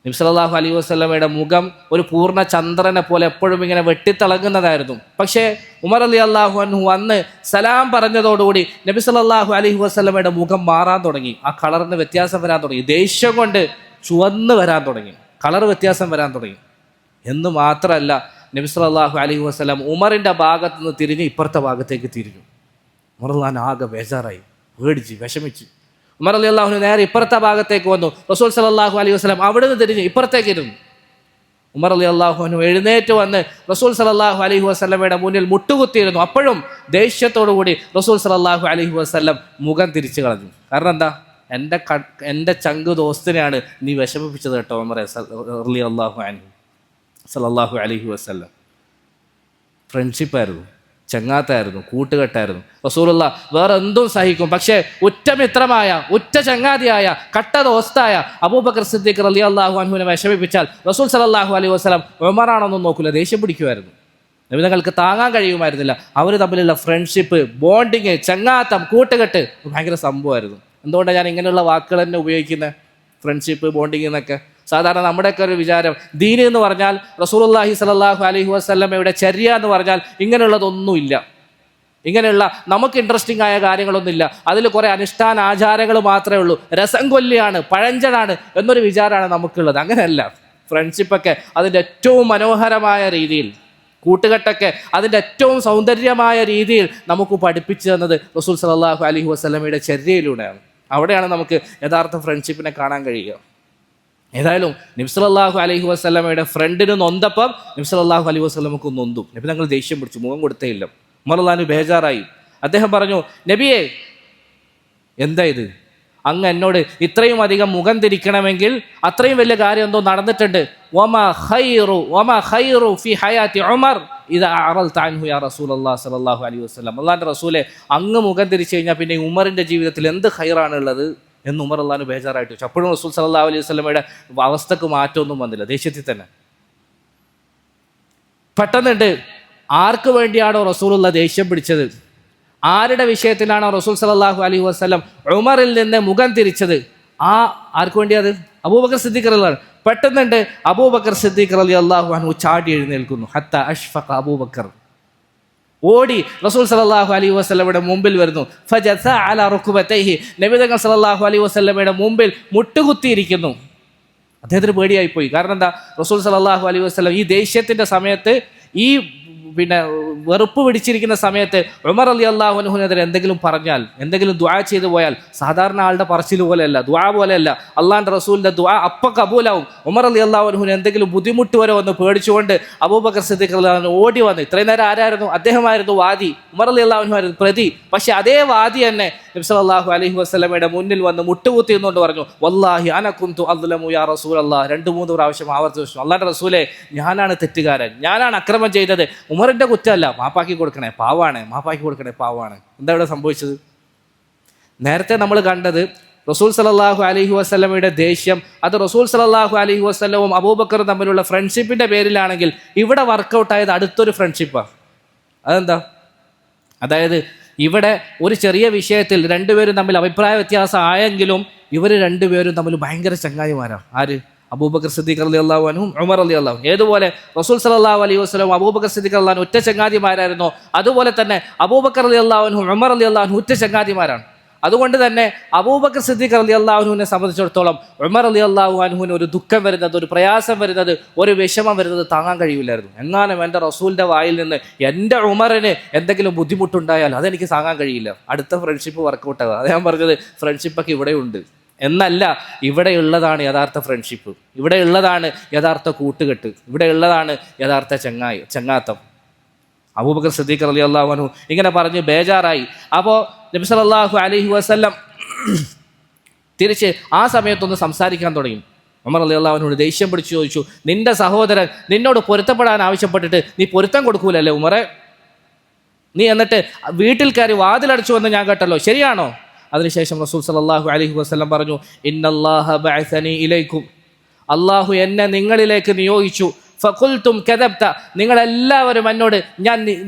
നബി സല്ലല്ലാഹു അലൈഹി വസല്ലമയുടെ മുഖം ഒരു പൂർണ്ണ ചന്ദ്രനെ പോലെ എപ്പോഴും ഇങ്ങനെ വെട്ടിത്തിളങ്ങുന്നതായിരുന്നു. പക്ഷേ ഉമർ റളിയല്ലാഹു അൻഹു വന്ന് സലാം പറഞ്ഞതോടുകൂടി നബി സല്ലല്ലാഹു അലൈഹി വസല്ലമയുടെ മുഖം മാറാൻ തുടങ്ങി, ആ കളറിന് വ്യത്യാസം വരാൻ തുടങ്ങി, ദേഷ്യം കൊണ്ട് ചുവന്ന് വരാൻ തുടങ്ങി, കളർ വ്യത്യാസം വരാൻ തുടങ്ങി. എന്ന് മാത്രമല്ല, നബി സല്ലല്ലാഹു അലൈഹി വസല്ലം ഉമറിൻ്റെ ഭാഗത്ത് നിന്ന് തിരിഞ്ഞ് ഇപ്പുറത്തെ ഭാഗത്തേക്ക് തിരിഞ്ഞു. ഉമർ ആകെ ബേജാറായി, പേടിച്ച് വിഷമിച്ച്. ഉമർ റളിയല്ലാഹു അൻഹു നേരെ ഇപ്പുറത്തെ ഭാഗത്തേക്ക് വന്നു. റസൂൽ സല്ലല്ലാഹു അലൈഹി വസല്ലം അവിടെ നിന്ന് തിരിഞ്ഞ് ഇപ്പുറത്തേക്ക് ഇരുന്നു. ഉമർ റളിയല്ലാഹു അൻഹു എഴുന്നേറ്റ് വന്ന് റസൂൽ സല്ലല്ലാഹു അലൈഹി വസല്ലമയുടെ മുന്നിൽ മുട്ടുകുത്തിയിരുന്നു. അപ്പോഴും ദേഷ്യത്തോടു കൂടി റസൂൽ സല്ലല്ലാഹു അലൈഹി വസല്ലം മുഖം തിരിച്ചു കളഞ്ഞു. കാരണം എന്താ? എൻ്റെ ചങ്ക് ദോസ്തിനെയാണ് നീ വിഷമിപ്പിച്ചത് കേട്ടോ ഉമർ റളിയല്ലാഹു അൻഹു സല്ലല്ലാഹു അലൈഹി വസല്ലം. ഫ്രണ്ട്ഷിപ്പായിരുന്നു, ചങ്ങാത്തായിരുന്നു, കൂട്ടുകെട്ടായിരുന്നു. റസൂലുള്ള വേറെ എന്തും സഹിക്കും, പക്ഷേ ഉറ്റ മിത്രമായ, ഉറ്റ ചങ്ങാതിയായ, കട്ട ദോസ്തായ അബൂബക്കർ സിദ്ദീഖ് റളിയല്ലാഹു അൻഹുവിനെ വിഷമിപ്പിച്ചാൽ റസൂൽ സല്ലല്ലാഹു അലൈഹി വസല്ലം ഉമറാണെന്നൊന്നും നോക്കില്ല, ദേഷ്യം പിടിക്കുമായിരുന്നു. നബി തങ്ങൾക്ക് താങ്ങാൻ കഴിയുമായിരുന്നില്ല. അവർ തമ്മിലുള്ള ഫ്രണ്ട്ഷിപ്പ്, ബോണ്ടിങ്, ചങ്ങാത്തം, കൂട്ടുകെട്ട് ഭയങ്കര സംഭവമായിരുന്നു. എന്തുകൊണ്ടാണ് ഞാൻ ഇങ്ങനെയുള്ള വാക്കുകൾ തന്നെ ഉപയോഗിക്കുന്നത്? ഫ്രണ്ട്ഷിപ്പ്, ബോണ്ടിങ് എന്നൊക്കെ. സാധാരണ നമ്മുടെയൊക്കെ ഒരു വിചാരം ദീൻ എന്ന് പറഞ്ഞാൽ, റസൂലുള്ളാഹി സ്വല്ലല്ലാഹു അലൈഹി വസല്ലമയുടെ ചര്യ എന്ന് പറഞ്ഞാൽ ഇങ്ങനെയുള്ളതൊന്നുമില്ല, ഇങ്ങനെയുള്ള നമുക്ക് ഇൻട്രസ്റ്റിംഗ് ആയ കാര്യങ്ങളൊന്നുമില്ല, അതിൽ കുറേ അനുഷ്ഠാന ആചാരങ്ങൾ മാത്രമേ ഉള്ളൂ, രസം കൊല്ലിയാണ്, പഴഞ്ചനാണ് എന്നൊരു വിചാരമാണ് നമുക്കുള്ളത്. അങ്ങനെയല്ല. ഫ്രണ്ട്ഷിപ്പൊക്കെ അതിൻ്റെ ഏറ്റവും മനോഹരമായ രീതിയിൽ, കൂട്ടുകെട്ടൊക്കെ അതിൻ്റെ ഏറ്റവും സൗന്ദര്യമായ രീതിയിൽ നമുക്ക് പഠിപ്പിച്ചു തന്നത് റസൂൽ സല്ലല്ലാഹു അലൈഹി വസല്ലമയുടെ ചര്യയിലൂടെയാണ്. അവിടെയാണ് നമുക്ക് യഥാർത്ഥ ഫ്രണ്ട്ഷിപ്പിനെ കാണാൻ കഴിയുക. ഏതായാലും നബി സല്ലല്ലാഹു അലൈഹി വസല്ലമയുടെ ഫ്രണ്ടിന് നൊന്തപ്പം നബി സല്ലല്ലാഹു അലൈഹി വസല്ലമക്ക് നൊന്തു. നബി തങ്ങൾ ദേഷ്യം പിടിച്ചു, മുഖം കൊടുത്തേ ഇല്ല. ഉമർ റളിയല്ലാഹു അൻഹു ബേജാറായി. അദ്ദേഹം പറഞ്ഞു, നബിയെ എന്താ ഇത്? അങ്ങ് എന്നോട് ഇത്രയും അധികം മുഖം തിരിക്കണമെങ്കിൽ അത്രയും വലിയ കാര്യം എന്തോ നടന്നിട്ടുണ്ട്. വമാ ഖൈറു ഫി ഹയാത്തി ഉമർ ഇദാ അറൽത അൻഹു യാ റസൂലല്ലാഹി സ്വല്ലല്ലാഹു അലൈഹി വസല്ലം. അല്ലാഹുവിൻ്റെ റസൂലെ, അങ്ങ് മുഖം തിരിച്ചു കഴിഞ്ഞാൽ പിന്നെ ഉമറിൻ്റെ ജീവിതത്തിൽ എന്ത് ഖൈറാണുള്ളത് എന്ന് ഉമർ അള്ളാഹു ബേജാറായിട്ട് വെച്ചു. അപ്പോഴും റസൂൽ സല്ലല്ലാഹു അലൈഹി വസല്ലമയുടെ അവസ്ഥക്ക് മാറ്റമൊന്നും വന്നില്ല, ദേഷ്യത്തിൽ തന്നെ. പെട്ടെന്നുണ്ട്, ആർക്ക് വേണ്ടിയാണോ റസൂലുള്ള ദേഷ്യം പിടിച്ചത്, ആരുടെ വിഷയത്തിലാണോ റസൂൽ സല്ലല്ലാഹു അലൈഹി വസല്ലം ഉമറിൽ നിന്ന് മുഖം തിരിച്ചത്, ആർക്ക് വേണ്ടിയത്? അബൂബക്കർ സിദ്ദീഖ് റളിയല്ലാഹു. പെട്ടെന്നുണ്ട് അബൂബക്കർ സിദ്ദീഖ് റളിയല്ലാഹു അൻഹു ചാടി എഴുന്നേൽക്കുന്നു. ഹത്താ അഷ്ഫഖ അബൂബക്കർ, ഓടി റസൂൽ സല്ലല്ലാഹു അലൈഹി വസല്ലമയുടെ മുമ്പിൽ വരുന്നു. ഫജസ അലാ റുക്ബതൈഹി, നബി തങ്ങൾ സല്ലല്ലാഹു അലൈഹി വസല്ലമയുടെ മുമ്പിൽ മുട്ടുകുത്തിയിരിക്കുന്നു. അദ്ദേഹത്തിന് പേടിയായിപ്പോയി. കാരണം എന്താ, റസൂൽ സല്ലല്ലാഹു അലൈഹി വസല്ലം ഈ ദേഷ്യത്തിൻ്റെ സമയത്ത്, ഈ വെറുപ്പ് പിടിച്ചിരിക്കുന്ന സമയത്ത് ഉമർ റളിയല്ലാഹു അൻഹുവിനെതിരെ എന്തെങ്കിലും പറഞ്ഞാൽ, എന്തെങ്കിലും ദുആ ചെയ്തു പോയാൽ സാധാരണ ആളുടെ പറച്ചിൽ പോലെയല്ല, ദുആ പോലെയല്ല, അള്ളാഹുവിൻ്റെ റസൂലിൻ്റെ ദുആ അപ്പം കബൂലാവും. ഉമർ റളിയല്ലാഹു അൻഹുവിന് എന്തെങ്കിലും ബുദ്ധിമുട്ട് വരെ വന്ന് പേടിച്ചുകൊണ്ട് അബൂബക്കർ സിദ്ദീഖ് റളിയല്ലാഹു അൻഹു ഓടി വന്ന്. ഇത്രയും നേരം ആരായിരുന്നു? അദ്ദേഹമായിരുന്നു വാദി, ഉമർ റളിയല്ലാഹു അൻഹു ആയിരുന്നു പ്രതി. പക്ഷെ അതേ വാദി തന്നെ നബി സല്ലല്ലാഹു അലൈഹി വസല്ലമയുടെ മുന്നിൽ വന്ന് മുട്ടുകുത്തി എന്നുകൊണ്ട് പറഞ്ഞു, വല്ലാഹി അന കുന്തു അദ്ലമു യാ റസൂലല്ലാഹ്. 2-3 പ്രാവശ്യം ആവർത്തിച്ചു, അല്ലാഹുവിൻ്റെ റസൂലെ, ഞാനാണ് തെറ്റുകാരൻ, ഞാനാണ് അക്രമം ചെയ്തത്, ഉമറിൻ്റെ കുറ്റമല്ല, മാപ്പാക്കി കൊടുക്കണേ, പാവാണ്, മാപ്പാക്കി കൊടുക്കണേ, പാവാണ്. എന്താ ഇവിടെ സംഭവിച്ചത്? നേരത്തെ നമ്മൾ കണ്ടത് റസൂൽ സല്ലല്ലാഹു അലൈഹി വസല്ലമയുടെ ദേഷ്യം അത് റസൂൽ സല്ലല്ലാഹു അലൈഹി വസല്ലവും അബൂബക്കറും തമ്മിലുള്ള ഫ്രണ്ട്ഷിപ്പിൻ്റെ പേരിലാണെങ്കിൽ, ഇവിടെ വർക്കൗട്ടായത് അടുത്തൊരു ഫ്രണ്ട്ഷിപ്പാണ്. അതെന്താ? അതായത് ഇവിടെ ഒരു ചെറിയ വിഷയത്തിൽ രണ്ടുപേരും തമ്മിൽ അഭിപ്രായ വ്യത്യാസം ആയെങ്കിലും ഇവർ രണ്ടുപേരും തമ്മിൽ ഭയങ്കര ചങ്ങാതിമാരാണ്. ആര്? അബൂബക്കർ സിദ്ദീഖ് റളിയല്ലാഹു അൻഹും ഉമർ റളിയല്ലാഹു. ഏതുപോലെ റസൂൽ സല്ലല്ലാഹു അലൈഹി വസല്ലം അബൂബക്കർ സിദ്ദീഖ് റളിയല്ലാഹു ഒറ്റ ചങ്ങാതിമാരായിരുന്നു, അതുപോലെ തന്നെ അബൂബക്കർ റളിയല്ലാഹു അൻഹും ഉമർ റളിയല്ലാഹു ഒറ്റ ചങ്ങാതിമാരാണ്. അതുകൊണ്ട് തന്നെ അബൂബക്കർ സിദ്ദീഖ് റളിയല്ലാഹു അൻഹുവിനെ സംബന്ധിച്ചിടത്തോളം ഉമർ റളിയല്ലാഹു അൻഹുവിന് ഒരു ദുഃഖം വരുന്നത്, ഒരു പ്രയാസം വരുന്നത്, ഒരു വിഷമം വരുന്നത് താങ്ങാൻ കഴിയില്ലായിരുന്നു. എങ്ങാനും എൻ്റെ റസൂലിൻ്റെ വായിൽ നിന്ന് എൻ്റെ ഉമറിന് എന്തെങ്കിലും ബുദ്ധിമുട്ടുണ്ടായാൽ അതെനിക്ക് താങ്ങാൻ കഴിയില്ല. അടുത്ത ഫ്രണ്ട്ഷിപ്പ് വർക്കൗട്ടാകുക. അത് ഞാൻ പറഞ്ഞത്, ഫ്രണ്ട്ഷിപ്പൊക്കെ ഇവിടെയുണ്ട് എന്നല്ല, ഇവിടെയുള്ളതാണ് യഥാർത്ഥ ഫ്രണ്ട്ഷിപ്പ്, ഇവിടെയുള്ളതാണ് യഥാർത്ഥ കൂട്ടുകെട്ട്, ഇവിടെയുള്ളതാണ് യഥാർത്ഥ ചങ്ങാത്തം. അബൂബക്കർ സിദ്ദീഖ് റളിയല്ലാഹു അൻഹു ഇങ്ങനെ പറഞ്ഞ് ബേജാറായി. അപ്പോൾ നബി സല്ലല്ലാഹു അലൈഹി വസല്ലം തിരിച്ച് ആ സമയത്തൊന്ന് സംസാരിക്കാൻ തുടങ്ങി. ഉമർ റളിയല്ലാഹു അൻഹു ദേഷ്യം പിടിച്ച് ചോദിച്ചു, നിന്റെ സഹോദരൻ നിന്നോട് പൊരുത്തപ്പെടാൻ ആവശ്യപ്പെട്ടിട്ട് നീ പൊരുത്തം കൊടുക്കൂലല്ലേ ഉമറെ? നീ എന്നിട്ട് വീട്ടിൽ കയറി വാതിലടച്ചു വന്ന് ഞാൻ കേട്ടല്ലോ, ശരിയാണോ? അതിനുശേഷം റസൂൽ സല്ലല്ലാഹു അലൈഹി വസല്ലം പറഞ്ഞു, ഇന്നല്ലാഹ ബഅസനി ഇലൈക്കും, അള്ളാഹു എന്നെ നിങ്ങളിലേക്ക് നിയോഗിച്ചു. ഫഖുൽതും കദബ്ത, നിങ്ങളെല്ലാവരും എന്നോട്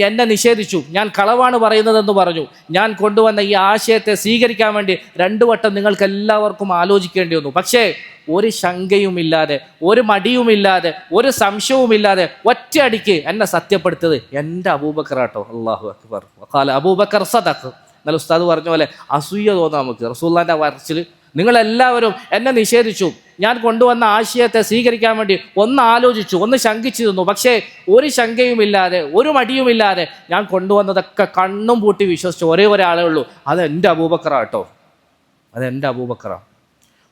എന്നെ നിഷേധിച്ചു, ഞാൻ കളവാണ് പറയുന്നതെന്ന് പറഞ്ഞു. ഞാൻ കൊണ്ടുവന്ന ഈ ആശയത്തെ സ്വീകരിക്കാൻ വേണ്ടി 2 വട്ടം നിങ്ങൾക്ക് എല്ലാവർക്കും ആലോചിക്കേണ്ടി വന്നു. പക്ഷേ ഒരു ശങ്കയുമില്ലാതെ, ഒരു മടിയുമില്ലാതെ, ഒരു സംശയവുമില്ലാതെ ഒറ്റയടിക്ക് എന്നെ സത്യപ്പെടുത്തത് എൻ്റെ അബൂബക്കറാട്ടോ. അല്ലാഹു അക്ബർ. ഖാല അബൂബക്കർ സദഖ്. എന്നാൽ ഉസ്താദ് പറഞ്ഞ പോലെ അസൂയ തോന്നാം നമുക്ക് റസൂലുള്ളാഹിന്റെ വരച്ചിൽ. നിങ്ങളെല്ലാവരും എന്നെ നിഷേധിച്ചു, ഞാൻ കൊണ്ടുവന്ന ആശയത്തെ സ്വീകരിക്കാൻ വേണ്ടി ഒന്ന് ആലോചിച്ചു, ഒന്ന് ശങ്കിച്ചിരുന്നു. പക്ഷേ ഒരു ശങ്കയുമില്ലാതെ, ഒരു മടിയുമില്ലാതെ ഞാൻ കൊണ്ടുവന്നതൊക്കെ കണ്ണും പൂട്ടി വിശ്വസിച്ചു ഒരേ ഒരാളേ ഉള്ളൂ, അത് എൻ്റെ അബൂബക്കറാട്ടോ, അത് എൻ്റെ അബൂബക്കറാണ്.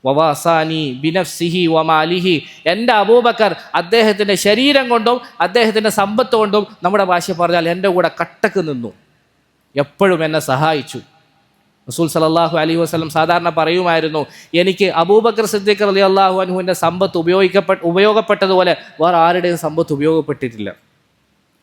വവാസാനി ബിനഫ്സിഹി വമാലിഹി, എൻ്റെ അബൂബക്കർ അദ്ദേഹത്തിൻ്റെ ശരീരം കൊണ്ടും അദ്ദേഹത്തിൻ്റെ സമ്പത്ത് കൊണ്ടും, നമ്മുടെ ഭാഷ പറഞ്ഞാൽ എൻ്റെ കൂടെ കട്ടക്ക് നിന്നു, എപ്പോഴും എന്നെ സഹായിച്ചു. റസൂൽ സല്ലല്ലാഹു അലൈഹി വസല്ലം സാധാരണ പറയുമായിരുന്നു, എനിക്ക് അബൂബക്കർ സിദ്ദീഖ് റളിയല്ലാഹു അൻഹുവിൻ്റെ സമ്പത്ത് ഉപയോഗപ്പെട്ടതുപോലെ വേറെ ആരുടെയും സമ്പത്ത് ഉപയോഗപ്പെട്ടിട്ടില്ല.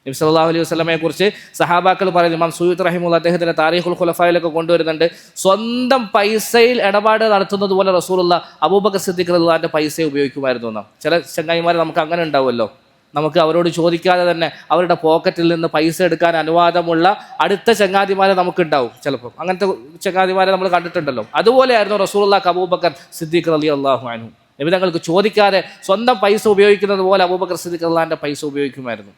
നബി സല്ലല്ലാഹു അലൈഹി വസല്ലമയെ കുറിച്ച് സഹാബാക്കൾ പറയുന്നു, ഇമാം സുയൂത്തി റഹിമഹുല്ലാഹ് അദ്ദേഹത്തിൻ്റെ താരീഖുൽ ഖുലഫായിലൊക്കെ കൊണ്ടുവരുന്നുണ്ട്, സ്വന്തം പൈസയിൽ ഇടപാട് നടത്തുന്നത് പോലെ റസൂലുള്ള അബൂബക്കർ സിദ്ദീഖ് റളിയല്ലാഹുവിൻ്റെ പൈസ ഉപയോഗിക്കുമായിരുന്നു എന്നാണ്. ചില ചങ്ങായിമാർ നമുക്ക് അങ്ങനെ ഉണ്ടാവുമല്ലോ, നമുക്ക് അവരോട് ചോദിക്കാതെ തന്നെ അവരുടെ പോക്കറ്റിൽ നിന്ന് പൈസ എടുക്കാൻ അനുവാദമുള്ള അടുത്ത ചങ്ങാതിമാരെ നമുക്കുണ്ടാവും. ചിലപ്പോൾ അങ്ങനത്തെ ചങ്ങാതിമാരെ നമ്മൾ കണ്ടിട്ടുണ്ടല്ലോ. അതുപോലെയായിരുന്നു റസൂലുള്ളാഹി അബൂബക്കർ സിദ്ദീഖ് റളിയല്ലാഹു അൻഹു. നബി തങ്ങൾക്ക് ചോദിക്കാതെ സ്വന്തം പൈസ ഉപയോഗിക്കുന്നത് പോലെ അബൂബക്കർ സിദ്ദീഖ് റളിയല്ലാഹുവിൻ്റെ പൈസ ഉപയോഗിക്കുമായിരുന്നു.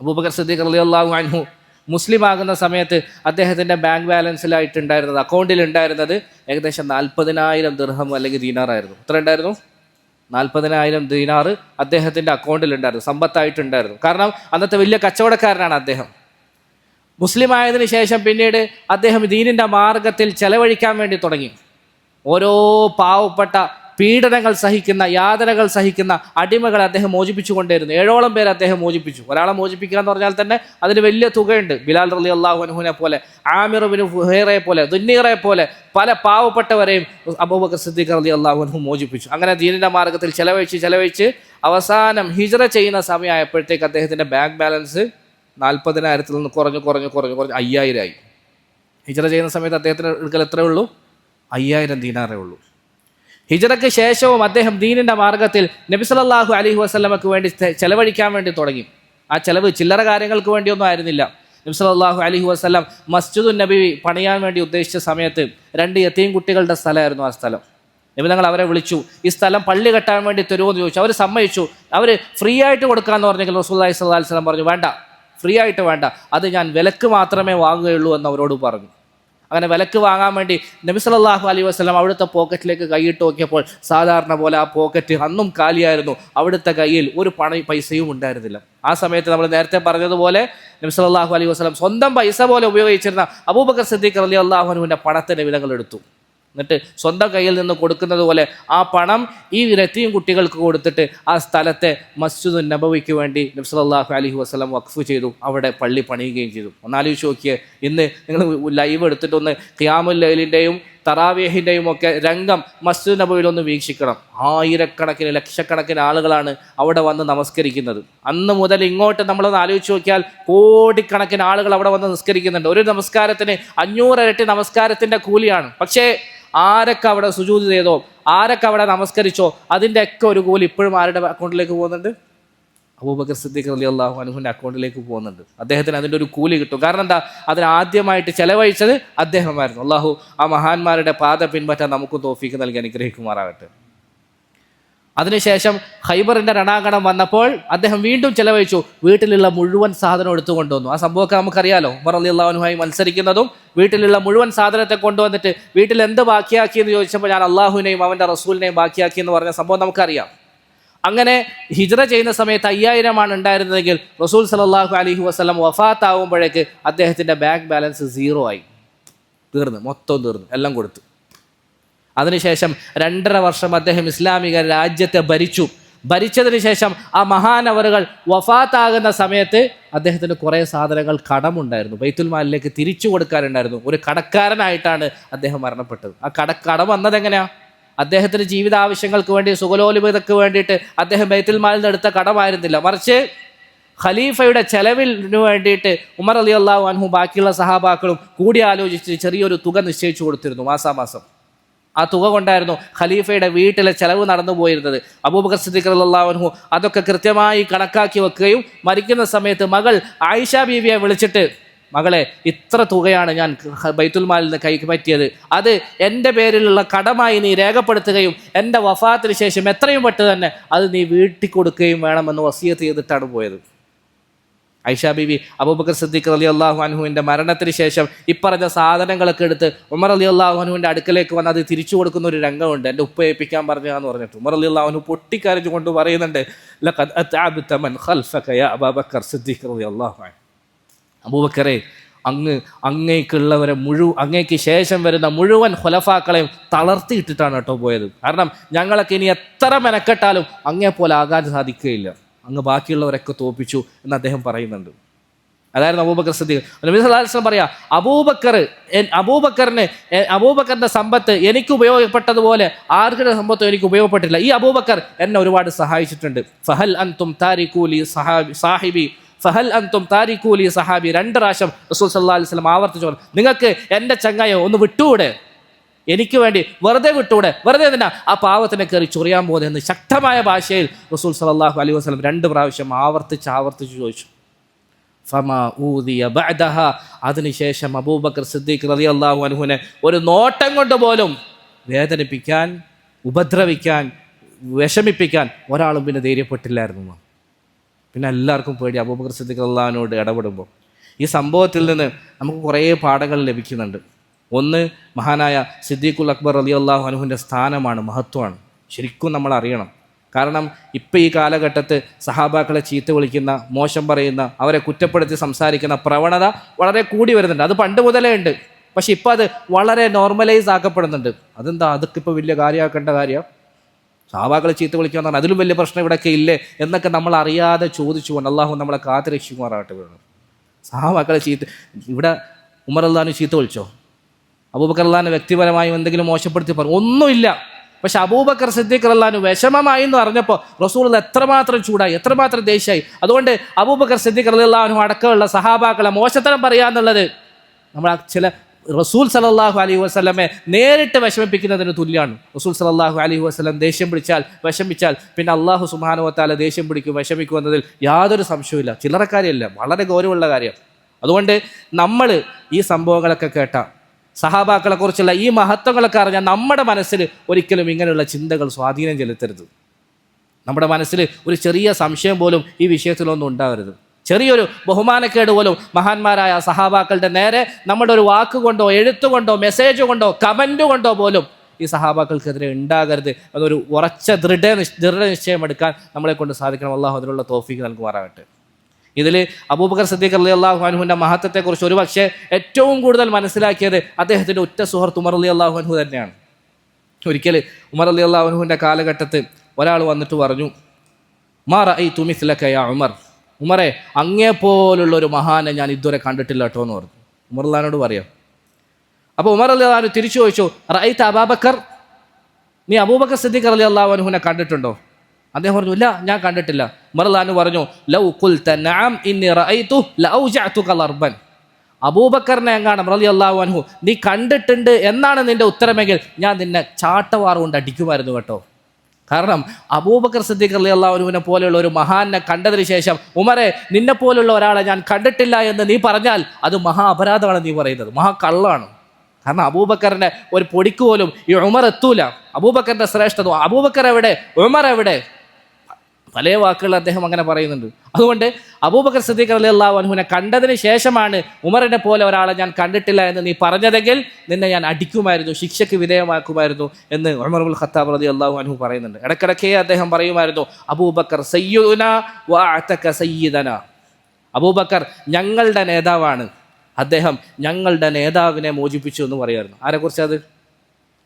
അബൂബക്കർ സിദ്ദീഖ് റളിയല്ലാഹു അൻഹു മുസ്ലിം ആകുന്ന സമയത്ത് അദ്ദേഹത്തിൻ്റെ ബാങ്ക് ബാലൻസിലായിട്ടുണ്ടായിരുന്നത്, അക്കൗണ്ടിൽ ഉണ്ടായിരുന്നത് ഏകദേശം 40,000 ദിർഹം അല്ലെങ്കിൽ ദീനാറായിരുന്നു. എത്ര ഉണ്ടായിരുന്നു? 40,000 ദീനാർ അദ്ദേഹത്തിൻ്റെ അക്കൗണ്ടിൽ ഉണ്ടായിരുന്നു, സമ്പത്തായിട്ടുണ്ടായിരുന്നു. കാരണം അന്നത്തെ വലിയ കച്ചവടക്കാരനാണ് അദ്ദേഹം. മുസ്ലിം ആയതിനു ശേഷം പിന്നീട് അദ്ദേഹം ദീനിൻ്റെ മാർഗത്തിൽ ചെലവഴിക്കാൻ വേണ്ടി തുടങ്ങി. ഓരോ പാവപ്പെട്ട പീഡനങ്ങൾ സഹിക്കുന്ന, യാതനകൾ സഹിക്കുന്ന അടിമകളെ അദ്ദേഹം മോചിപ്പിച്ചുകൊണ്ടേയിരുന്നു. 7ഓളം പേരെ അദ്ദേഹം മോചിപ്പിച്ചു. ഒരാളെ മോചിപ്പിക്കുക എന്ന് പറഞ്ഞാൽ തന്നെ അതിന് വലിയ തുകയുണ്ട്. ബിലാൽ റളിയല്ലാഹു അൻഹുവിനെ പോലെ, ആമിർ ബിൻ ഫുഹൈറയെ പോലെ, ദുന്നീറെ പോലെ പല പാവപ്പെട്ടവരെയും അബൂബക്കർ സിദ്ദീഖ് റളിയല്ലാഹു അൻഹു മോചിപ്പിച്ചു. അങ്ങനെ ദീനിന്റെ മാർഗത്തിൽ ചെലവഴിച്ച് അവസാനം ഹിജ്റ ചെയ്യുന്ന സമയമായപ്പോഴത്തേക്ക് അദ്ദേഹത്തിന്റെ ബാങ്ക് ബാലൻസ് 40,000 നിന്ന് കുറഞ്ഞ് 5,000 ആയി. ഹിജ്റ ചെയ്യുന്ന സമയത്ത് അദ്ദേഹത്തിന് എടുക്കൽ എത്രയേ ഉള്ളൂ? 5,000 ദീനാറേ ഉള്ളൂ. ഹിജ്റയ്ക്ക് ശേഷവും അദ്ദേഹം ദീനിന്റെ മാർഗത്തിൽ നബി സല്ലല്ലാഹു അലൈഹി വസല്ലമക്ക് വേണ്ടി ചെലവഴിക്കാൻ വേണ്ടി തുടങ്ങി. ആ ചെലവ് ചില്ലറ കാര്യങ്ങൾക്ക് വേണ്ടിയൊന്നും ആയിരുന്നില്ല. നബി സല്ലല്ലാഹു അലൈഹി വസല്ലം മസ്ജിദുൻ നബി പണിയാൻ വേണ്ടി ഉദ്ദേശിച്ച സമയത്ത് 2 യതീം കുട്ടികളുടെ സ്ഥലമായിരുന്നു ആ സ്ഥലം. നബി തങ്ങൾ അവരെ വിളിച്ചു, ഈ സ്ഥലം പള്ളി കെട്ടാൻ വേണ്ടി തരുമോ എന്ന് ചോദിച്ചു. അവർ സമ്മതിച്ചു. അവർ ഫ്രീ ആയിട്ട് കൊടുക്കാമെന്ന് പറഞ്ഞെങ്കിൽ റസൂലുള്ളാഹി സ്വല്ലല്ലാഹു അലൈഹി വസല്ലം പറഞ്ഞു, വേണ്ട, ഫ്രീ ആയിട്ട് വേണ്ട, അത് ഞാൻ വിലക്ക് മാത്രമേ വാങ്ങുകയുള്ളൂ എന്ന് അവരോട് പറഞ്ഞു. അങ്ങനെ വിലക്ക് വാങ്ങാൻ വേണ്ടി നബി സല്ലല്ലാഹു അലൈഹി വസല്ലം അവിടുത്തെ പോക്കറ്റിലേക്ക് കൈയിട്ട് നോക്കിയപ്പോൾ സാധാരണ പോലെ ആ പോക്കറ്റ് അന്നും കാലിയായിരുന്നു. അവിടുത്തെ കയ്യിൽ ഒരു പൈസയും ഉണ്ടായിരുന്നില്ല. ആ സമയത്ത് നമ്മൾ നേരത്തെ പറഞ്ഞതുപോലെ നബി സല്ലല്ലാഹു അലൈഹി വസല്ലം സ്വന്തം പൈസ പോലെ ഉപയോഗിച്ചിരുന്ന അബൂബക്കർ സിദ്ദീഖ് റളിയല്ലാഹു അൻഹുവിൻ്റെ പണത്തെ നബി തങ്ങൾ എടുത്തു. എന്നിട്ട് സ്വന്തം കയ്യിൽ നിന്ന് കൊടുക്കുന്നത് പോലെ ആ പണം ഈ യതീം കുട്ടികൾക്ക് കൊടുത്തിട്ട് ആ സ്ഥലത്തെ മസ്ജിദുൻ നബവിക്ക് വേണ്ടി നബി സല്ലല്ലാഹു അലൈഹി വസല്ലം വഖഫ് ചെയ്തു. അവിടെ പള്ളി പണിയുകയും ചെയ്തു. ഒന്നാലോചിച്ച് നോക്കിയേ, ഇന്ന് നിങ്ങൾ ലൈവ് എടുത്തിട്ടൊന്ന് ഖിയാമുൽ ലൈലിൻ്റെയും തറാവീഹിൻ്റെയും ഒക്കെ രംഗം മസ്ജിദ് നബവിയിലൊന്ന് വീക്ഷിക്കണം. ആയിരക്കണക്കിന് ലക്ഷക്കണക്കിന് ആളുകളാണ് അവിടെ വന്ന് നമസ്കരിക്കുന്നത്. അന്ന് മുതൽ ഇങ്ങോട്ട് നമ്മളൊന്ന് ആലോചിച്ച് നോക്കിയാൽ കോടിക്കണക്കിന് ആളുകൾ അവിടെ വന്ന് നിസ്കരിക്കുന്നുണ്ട്. ഒരു നമസ്കാരത്തിന് 500 ഇരട്ടി നമസ്കാരത്തിൻ്റെ കൂലിയാണ്. പക്ഷേ ആരൊക്കെ അവിടെ സുജൂദ് ചെയ്തോ, ആരൊക്കെ അവിടെ നമസ്കരിച്ചോ, അതിൻ്റെ ഒക്കെ ഒരു കൂലി ഇപ്പോഴും ആരുടെ അക്കൗണ്ടിലേക്ക് പോകുന്നുണ്ട്? അബൂബക്കർ സിദ്ദീഖ് റളിയല്ലാഹു അൻഹുവിൻ്റെ അക്കൗണ്ടിലേക്ക് പോകുന്നുണ്ട്. അദ്ദേഹത്തിന് അതിൻ്റെ ഒരു കൂലി കിട്ടും. കാരണം എന്താ? അതിന് ആദ്യമായിട്ട് ചെലവഴിച്ചത് അദ്ദേഹമായിരുന്നു. അള്ളാഹു ആ മഹാന്മാരുടെ പാത പിൻപറ്റാൻ നമുക്ക് തൗഫീഖ് നൽകി അനുഗ്രഹിക്കുമാറാകട്ടെ. അതിനുശേഷം ഖൈബറിൻ്റെ രണാങ്കണം വന്നപ്പോൾ അദ്ദേഹം വീണ്ടും ചെലവഴിച്ചു. വീട്ടിലുള്ള മുഴുവൻ സാധനം എടുത്തു കൊണ്ടുവന്നു. ആ സംഭവമൊക്കെ നമുക്കറിയാലോ. ഉമർ റളിയല്ലാഹു അൻഹുമായി മത്സരിക്കുന്നതും വീട്ടിലുള്ള മുഴുവൻ സാധനത്തെ കൊണ്ടുവന്നിട്ട് വീട്ടിൽ എന്ത് ബാക്കിയാക്കി എന്ന് ചോദിച്ചപ്പോൾ ഞാൻ അള്ളാഹുവിനെയും അവൻ്റെ റസൂലിനെയും ബാക്കിയാക്കി എന്ന് പറഞ്ഞ സംഭവം നമുക്കറിയാം. അങ്ങനെ ഹിജ്റ ചെയ്യുന്ന സമയത്ത് 5,000 ഉണ്ടായിരുന്നതെങ്കിൽ റസൂൽ സല്ലല്ലാഹു അലൈഹി വസല്ലം വഫാത്താവുമ്പോഴേക്ക് അദ്ദേഹത്തിൻ്റെ ബാങ്ക് ബാലൻസ് 0 ആയി. മൊത്തം തീർന്നു, എല്ലാം കൊടുത്തു. അതിനുശേഷം 2.5 വർഷം അദ്ദേഹം ഇസ്ലാമിക രാജ്യത്തെ ഭരിച്ചതിന് ശേഷം ആ മഹാനവറുകൾ വഫാത്താകുന്ന സമയത്ത് അദ്ദേഹത്തിന് കുറേ സാധനങ്ങൾ കടമുണ്ടായിരുന്നു. ബൈത്തുൽ മാലിലേക്ക് തിരിച്ചു കൊടുക്കാനുണ്ടായിരുന്നു. ഒരു കടക്കാരനായിട്ടാണ് അദ്ദേഹം മരണപ്പെട്ടത്. ആ കടം വന്നത് എങ്ങനെയാണ്? അദ്ദേഹത്തിന് ജീവിതാവശ്യങ്ങൾക്ക് വേണ്ടി, സുഖലോലുപതയ്ക്ക് വേണ്ടിയിട്ട് അദ്ദേഹം ബൈത്തുൽ മാലിൽ നിന്ന് എടുത്ത കടമായിരുന്നില്ല. മറിച്ച് ഖലീഫയുടെ ചെലവിന് വേണ്ടിയിട്ട് ഉമർ റളിയല്ലാഹു അൻഹു ബാക്കിയുള്ള സഹാബാക്കളും കൂടി ആലോചിച്ച് ചെറിയൊരു തുക നിശ്ചയിച്ചു കൊടുത്തിരുന്നു. മാസാമാസം ആ തുക കൊണ്ടായിരുന്നു ഖലീഫയുടെ വീട്ടിലെ ചെലവ് നടന്നു പോയിരുന്നത്. അബൂബക്കർ സിദ്ദീഖ് റളിയല്ലാഹു അൻഹു അതൊക്കെ കൃത്യമായി കണക്കാക്കി വെക്കുകയും മരിക്കുന്ന സമയത്ത് മകൾ ആയിഷ ബീവിയെ വിളിച്ചിട്ട്, മകളെ, ഇത്ര തുകയാണ് ഞാൻ ബൈത്തുൽ മാലിൽ നിന്ന് കൈപ്പറ്റിയത്, അത് എൻ്റെ പേരിലുള്ള കടമായി നീ രേഖപ്പെടുത്തുകയും എൻ്റെ വഫാത്തിന് ശേഷം എത്രയും പെട്ടെന്ന് തന്നെ അത് നീ വീട്ടിൽ കൊടുക്കുകയും വേണമെന്ന് വസിയത്ത് ചെയ്തിട്ടാണ് പോയത്. ആയിഷ ബീവി അബൂബക്കർ സിദ്ദീഖ് റളിയല്ലാഹു അൻഹുവിൻ്റെ മരണത്തിന് ശേഷം ഇപ്പറഞ്ഞ സാധനങ്ങളൊക്കെ എടുത്ത് ഉമർ റളിയല്ലാഹു അൻഹുവിൻ്റെ അടുക്കലേക്ക് വന്ന് അത് തിരിച്ചു കൊടുക്കുന്ന ഒരു രംഗമുണ്ട്. എൻ്റെ ഉപ്പ ഏൽപ്പിക്കാൻ പറഞ്ഞാന്ന് പറഞ്ഞിട്ട് ഉമർ റളിയല്ലാഹു അൻഹു പൊട്ടിക്കരഞ്ഞു കൊണ്ട് പറയുന്നുണ്ട്, ലഖദ് അത്അബ്ത മൻ ഖൽഫക യാ അബൂബക്കർ സിദ്ദീഖ് റളിയല്ലാഹു അൻഹു. അബൂബക്കറെ, അങ്ങേക്കുള്ളവരെ അങ്ങേക്ക് ശേഷം വരുന്ന മുഴുവൻ ഖുലഫാക്കളെയും തളർത്തിയിട്ടിട്ടാണ് കേട്ടോ പോയത്. കാരണം ഞങ്ങളൊക്കെ ഇനി എത്ര മെനക്കെട്ടാലും അങ്ങേ പോലെ ആകാൻ സാധിക്കുകയില്ല, അങ്ങ് ബാക്കിയുള്ളവരൊക്കെ തോൽപ്പിച്ചു എന്ന് അദ്ദേഹം പറയുന്നുണ്ട്. അതായിരുന്നു അബൂബക്കർ സിദ്ദീഖ്. നബി സല്ലല്ലാഹു അലൈഹി വസല്ലം പറയാ, അബൂബക്കറിന്റെ സമ്പത്ത് എനിക്ക് ഉപയോഗപ്പെട്ടതുപോലെ ആർക്കുടെ സമ്പത്തും എനിക്ക് ഉപയോഗപ്പെട്ടില്ല. ഈ അബൂബക്കർ എന്നെ ഒരുപാട് സഹായിച്ചിട്ടുണ്ട്. ഫഹൽ അൻതും താരിഖൂലി സാഹിബി ഫഹൽ അൻതും താരിഖൂലി സഹാബി. 2 പ്രാവശ്യം റസൂൽ സല്ലല്ലാഹു അലൈഹി വസല്ലം ആവർത്തിച്ചു, നിങ്ങൾക്ക് എൻ്റെ ചങ്ങായെ ഒന്ന് വിട്ടുകൂടെ, എനിക്ക് വേണ്ടി വെറുതെ വിട്ടുകൂടെ, വെറുതെ എന്തിനാ ആ പാവത്തിനെ കയറി ചൊറിയാൻ പോകുന്നതെന്ന് ശക്തമായ ഭാഷയിൽ റസൂൽ സല്ലല്ലാഹു അലൈഹി വസല്ലം 2 പ്രാവശ്യം ആവർത്തിച്ച് ചോദിച്ചു. ഫമാ ഊദിയ ബഅദഹ. അതിനുശേഷം അബൂബക്കർ സിദ്ദീഖ് റളിയല്ലാഹു അൻഹുവിനെ ഒരു നോട്ടം കൊണ്ട് പോലും വേദനിപ്പിക്കാൻ, ഉപദ്രവിക്കാൻ, വിഷമിപ്പിക്കാൻ ഒരാളും പിന്നെ ധൈര്യപ്പെട്ടില്ലായിരുന്നു. പിന്നെ എല്ലാവർക്കും പേടി അബൂബക്കർ സിദ്ദീഖ് റളിയല്ലാഹുവിനോട് ഇടപെടുമ്പോൾ. ഈ സംഭവത്തിൽ നിന്ന് നമുക്ക് കുറേ പാഠങ്ങൾ ലഭിക്കുന്നുണ്ട്. ഒന്ന്, മഹാനായ സിദ്ദീഖുൽ അക്ബർ റളിയല്ലാഹു അൻഹുവിൻ്റെ സ്ഥാനമാണ്, മഹത്വമാണ്. ശരിക്കും നമ്മൾ അറിയണം. കാരണം ഇപ്പം ഈ കാലഘട്ടത്ത് സഹാബാക്കളെ ചീത്ത വിളിക്കുന്ന, മോശം പറയുന്ന, അവരെ കുറ്റപ്പെടുത്തി സംസാരിക്കുന്ന പ്രവണത വളരെ കൂടി വരുന്നുണ്ട്. അത് പണ്ട് മുതലേ ഉണ്ട്. പക്ഷെ ഇപ്പം അത് വളരെ നോർമലൈസ് ആക്കപ്പെടുന്നുണ്ട്. അതെന്താ? അതൊക്കെ ഇപ്പോൾ വലിയ കാര്യമാക്കേണ്ട കാര്യം? സഹാബാക്കളെ ചീത്ത വിളിക്കുക എന്ന് പറഞ്ഞാൽ അതിലും വലിയ പ്രശ്നം ഇവിടെയൊക്കെ ഇല്ലേ എന്നൊക്കെ നമ്മൾ അറിയാതെ ചോദിച്ചുകൊണ്ട് അള്ളാഹു നമ്മളെ കാത്തുരക്ഷിക്കുമാറാകട്ടെ. വീണു സഹാബാക്കളെ ചീത്ത, ഇവിടെ ഉമർ അള്ളാഹു ചീത്ത വിളിച്ചോ? അബൂബക്കർ അള്ളാഹിനെ വ്യക്തിപരമായും എന്തെങ്കിലും മോശപ്പെടുത്തി പറഞ്ഞു? ഒന്നുമില്ല. പക്ഷെ അബൂബക്കർ സിദ്ദീഖ് റളിയല്ലാഹു വിഷമമായി എന്ന് പറഞ്ഞപ്പോൾ റസൂൽ എത്രമാത്രം ചൂടായി, എത്രമാത്രം ദേഷ്യമായി. അതുകൊണ്ട് അബൂബക്കർ സിദ്ദീഖ് റളിയല്ലാഹു അടക്കമുള്ള സഹാബാക്കളെ മോശത്തരം പറയാന്നുള്ളത് നമ്മൾ ചില റസൂൽ സല്ലല്ലാഹു അലൈഹി വസല്ലമെ നേരിട്ട് വിഷമിപ്പിക്കുന്നതിന് തുല്യമാണ്. റസൂൽ സല്ലല്ലാഹു അലൈഹി വസല്ലം ദേഷ്യം വിഷമിച്ചാൽ പിന്നെ അള്ളാഹു സുബ്ഹാനഹു വ തആല ദേഷ്യം പിടിക്കും, വിഷമിക്കും എന്നതിൽ യാതൊരു സംശയവുമില്ല. ചില്ലറക്കാര്യമല്ല, വളരെ ഗൗരവമുള്ള കാര്യം. അതുകൊണ്ട് നമ്മൾ ഈ സംഭവങ്ങളൊക്കെ കേട്ട സഹാബാക്കളെക്കുറിച്ചുള്ള ഈ മഹത്വങ്ങളൊക്കെ അറിഞ്ഞാൽ നമ്മുടെ മനസ്സിൽ ഒരിക്കലും ഇങ്ങനെയുള്ള ചിന്തകൾ സ്വാധീനം ചെലുത്തരുത്. നമ്മുടെ മനസ്സിൽ ഒരു ചെറിയ സംശയം പോലും ഈ വിഷയത്തിലൊന്നും ഉണ്ടാകരുത്. ചെറിയൊരു ബഹുമാനക്കേട് പോലും മഹാന്മാരായ സഹാബാക്കളുടെ നേരെ നമ്മുടെ ഒരു വാക്കുകൊണ്ടോ എഴുത്തുകൊണ്ടോ മെസ്സേജ് കൊണ്ടോ കമൻറ്റ് കൊണ്ടോ പോലും ഈ സഹാബാക്കൾക്കെതിരെ ഉണ്ടാകരുത് എന്നൊരു ഉറച്ച ദൃഢനിശ്ചയം എടുക്കാൻ നമ്മളെ കൊണ്ട് സാധിക്കണം. അള്ളാഹു അതിനുള്ള തൗഫീഖ് നൽകുമാറാകട്ടെ. ഇതിൽ അബൂബക്കർ സിദ്ദീഖ് റളിയല്ലാഹു അൻഹുവിൻ്റെ മഹത്വത്തെക്കുറിച്ച് ഒരു പക്ഷേ ഏറ്റവും കൂടുതൽ മനസ്സിലാക്കിയത് അദ്ദേഹത്തിൻ്റെ ഉറ്റ സുഹൃത്ത് ഉമർ റളിയല്ലാഹു അൻഹു തന്നെയാണ്. ഒരിക്കൽ ഉമർ റളിയല്ലാഹു അൻഹുവിൻ്റെ കാലഘട്ടത്തിൽ ഒരാൾ വന്നിട്ട് പറഞ്ഞു, മാ റഅയ്തു മിസ്ലക യാ ഉമർ, ഉമറെ അങ്ങേപ്പോലുള്ള ഒരു മഹാനെ ഞാൻ ഇതുവരെ കണ്ടിട്ടില്ല കേട്ടോ എന്ന് പറഞ്ഞു. ഉമർ റളിയല്ലാഹുവിനോട് പറയാം. അപ്പോൾ ഉമർ റളിയല്ലാഹു അൻഹു തിരിച്ചു ചോദിച്ചു, റഅയ്ത അബൂബക്കർ, നീ അബൂബക്കർ സിദ്ദീഖ് റളിയല്ലാഹു അൻഹുവിനെ കണ്ടിട്ടുണ്ടോ? അദ്ദേഹം പറഞ്ഞു, ഇല്ല, ഞാൻ കണ്ടിട്ടില്ല. ഉമർ റളിയല്ലാഹു അൻഹു പറഞ്ഞു, ലൗ ഖുൽത നഅം ഇന്നി റഅയ്തു ലഔജഅതുക ലർബൻ, അബൂബക്കറിനെ എങ്ങാനും റളിയല്ലാഹു അൻഹു നീ കണ്ടിട്ടുണ്ട് എന്നാണ് നിന്റെ ഉത്തരമെങ്കിൽ ഞാൻ നിന്നെ ചാട്ടവാറ് കൊണ്ട് അടിക്കുമായിരുന്നു കേട്ടോ. കാരണം അബൂബക്കർ സിദ്ദീഖ് റളിയല്ലാഹു അൻഹുവിനെ പോലെയുള്ള ഒരു മഹാനെ കണ്ടതിന് ശേഷം ഉമറെ നിന്നെ പോലുള്ള ഒരാളെ ഞാൻ കണ്ടിട്ടില്ല എന്ന് നീ പറഞ്ഞാൽ അത് മഹാ അപരാധമാണ് നീ പറയുന്നത്, മഹാ കള്ളാണ്. കാരണം അബൂബക്കറിൻ്റെ ഒരു പൊടിക്ക് പോലും ഈ ഉമർ എത്തൂല. അബൂബക്കറിൻ്റെ ശ്രേഷ്ഠത, അബൂബക്കർ എവിടെ, ഉമർ എവിടെ, പല വാക്കുകൾ അദ്ദേഹം അങ്ങനെ പറയുന്നുണ്ട്. അതുകൊണ്ട് അബൂബക്കർ സിദ്ദീഖ് റളിയല്ലാഹു അൻഹുവിനെ കണ്ടതിന് ശേഷമാണ് ഉമറിനെ പോലെ ഒരാളെ ഞാൻ കണ്ടിട്ടില്ല എന്ന് നീ പറഞ്ഞതെങ്കിൽ നിന്നെ ഞാൻ അടിക്കുമായിരുന്നു, ശിക്ഷയ്ക്ക് വിധേയമാക്കുമായിരുന്നു എന്ന് ഉമർ ഇബ്നുൽ ഖത്താബ് റളിയല്ലാഹു അൻഹു പറയുന്നുണ്ട്. ഇടയ്ക്കിടയ്ക്കേ അദ്ദേഹം പറയുമായിരുന്നു, അബൂബക്കർ സയ്യിദുനാ വഅതക സയ്യിദനാ, അബൂബക്കർ ഞങ്ങളുടെ നേതാവാണ്, അദ്ദേഹം ഞങ്ങളുടെ നേതാവിനെ മോചിപ്പിച്ചു എന്ന് പറയുമായിരുന്നു. ആരെക്കുറിച്ച് അത്?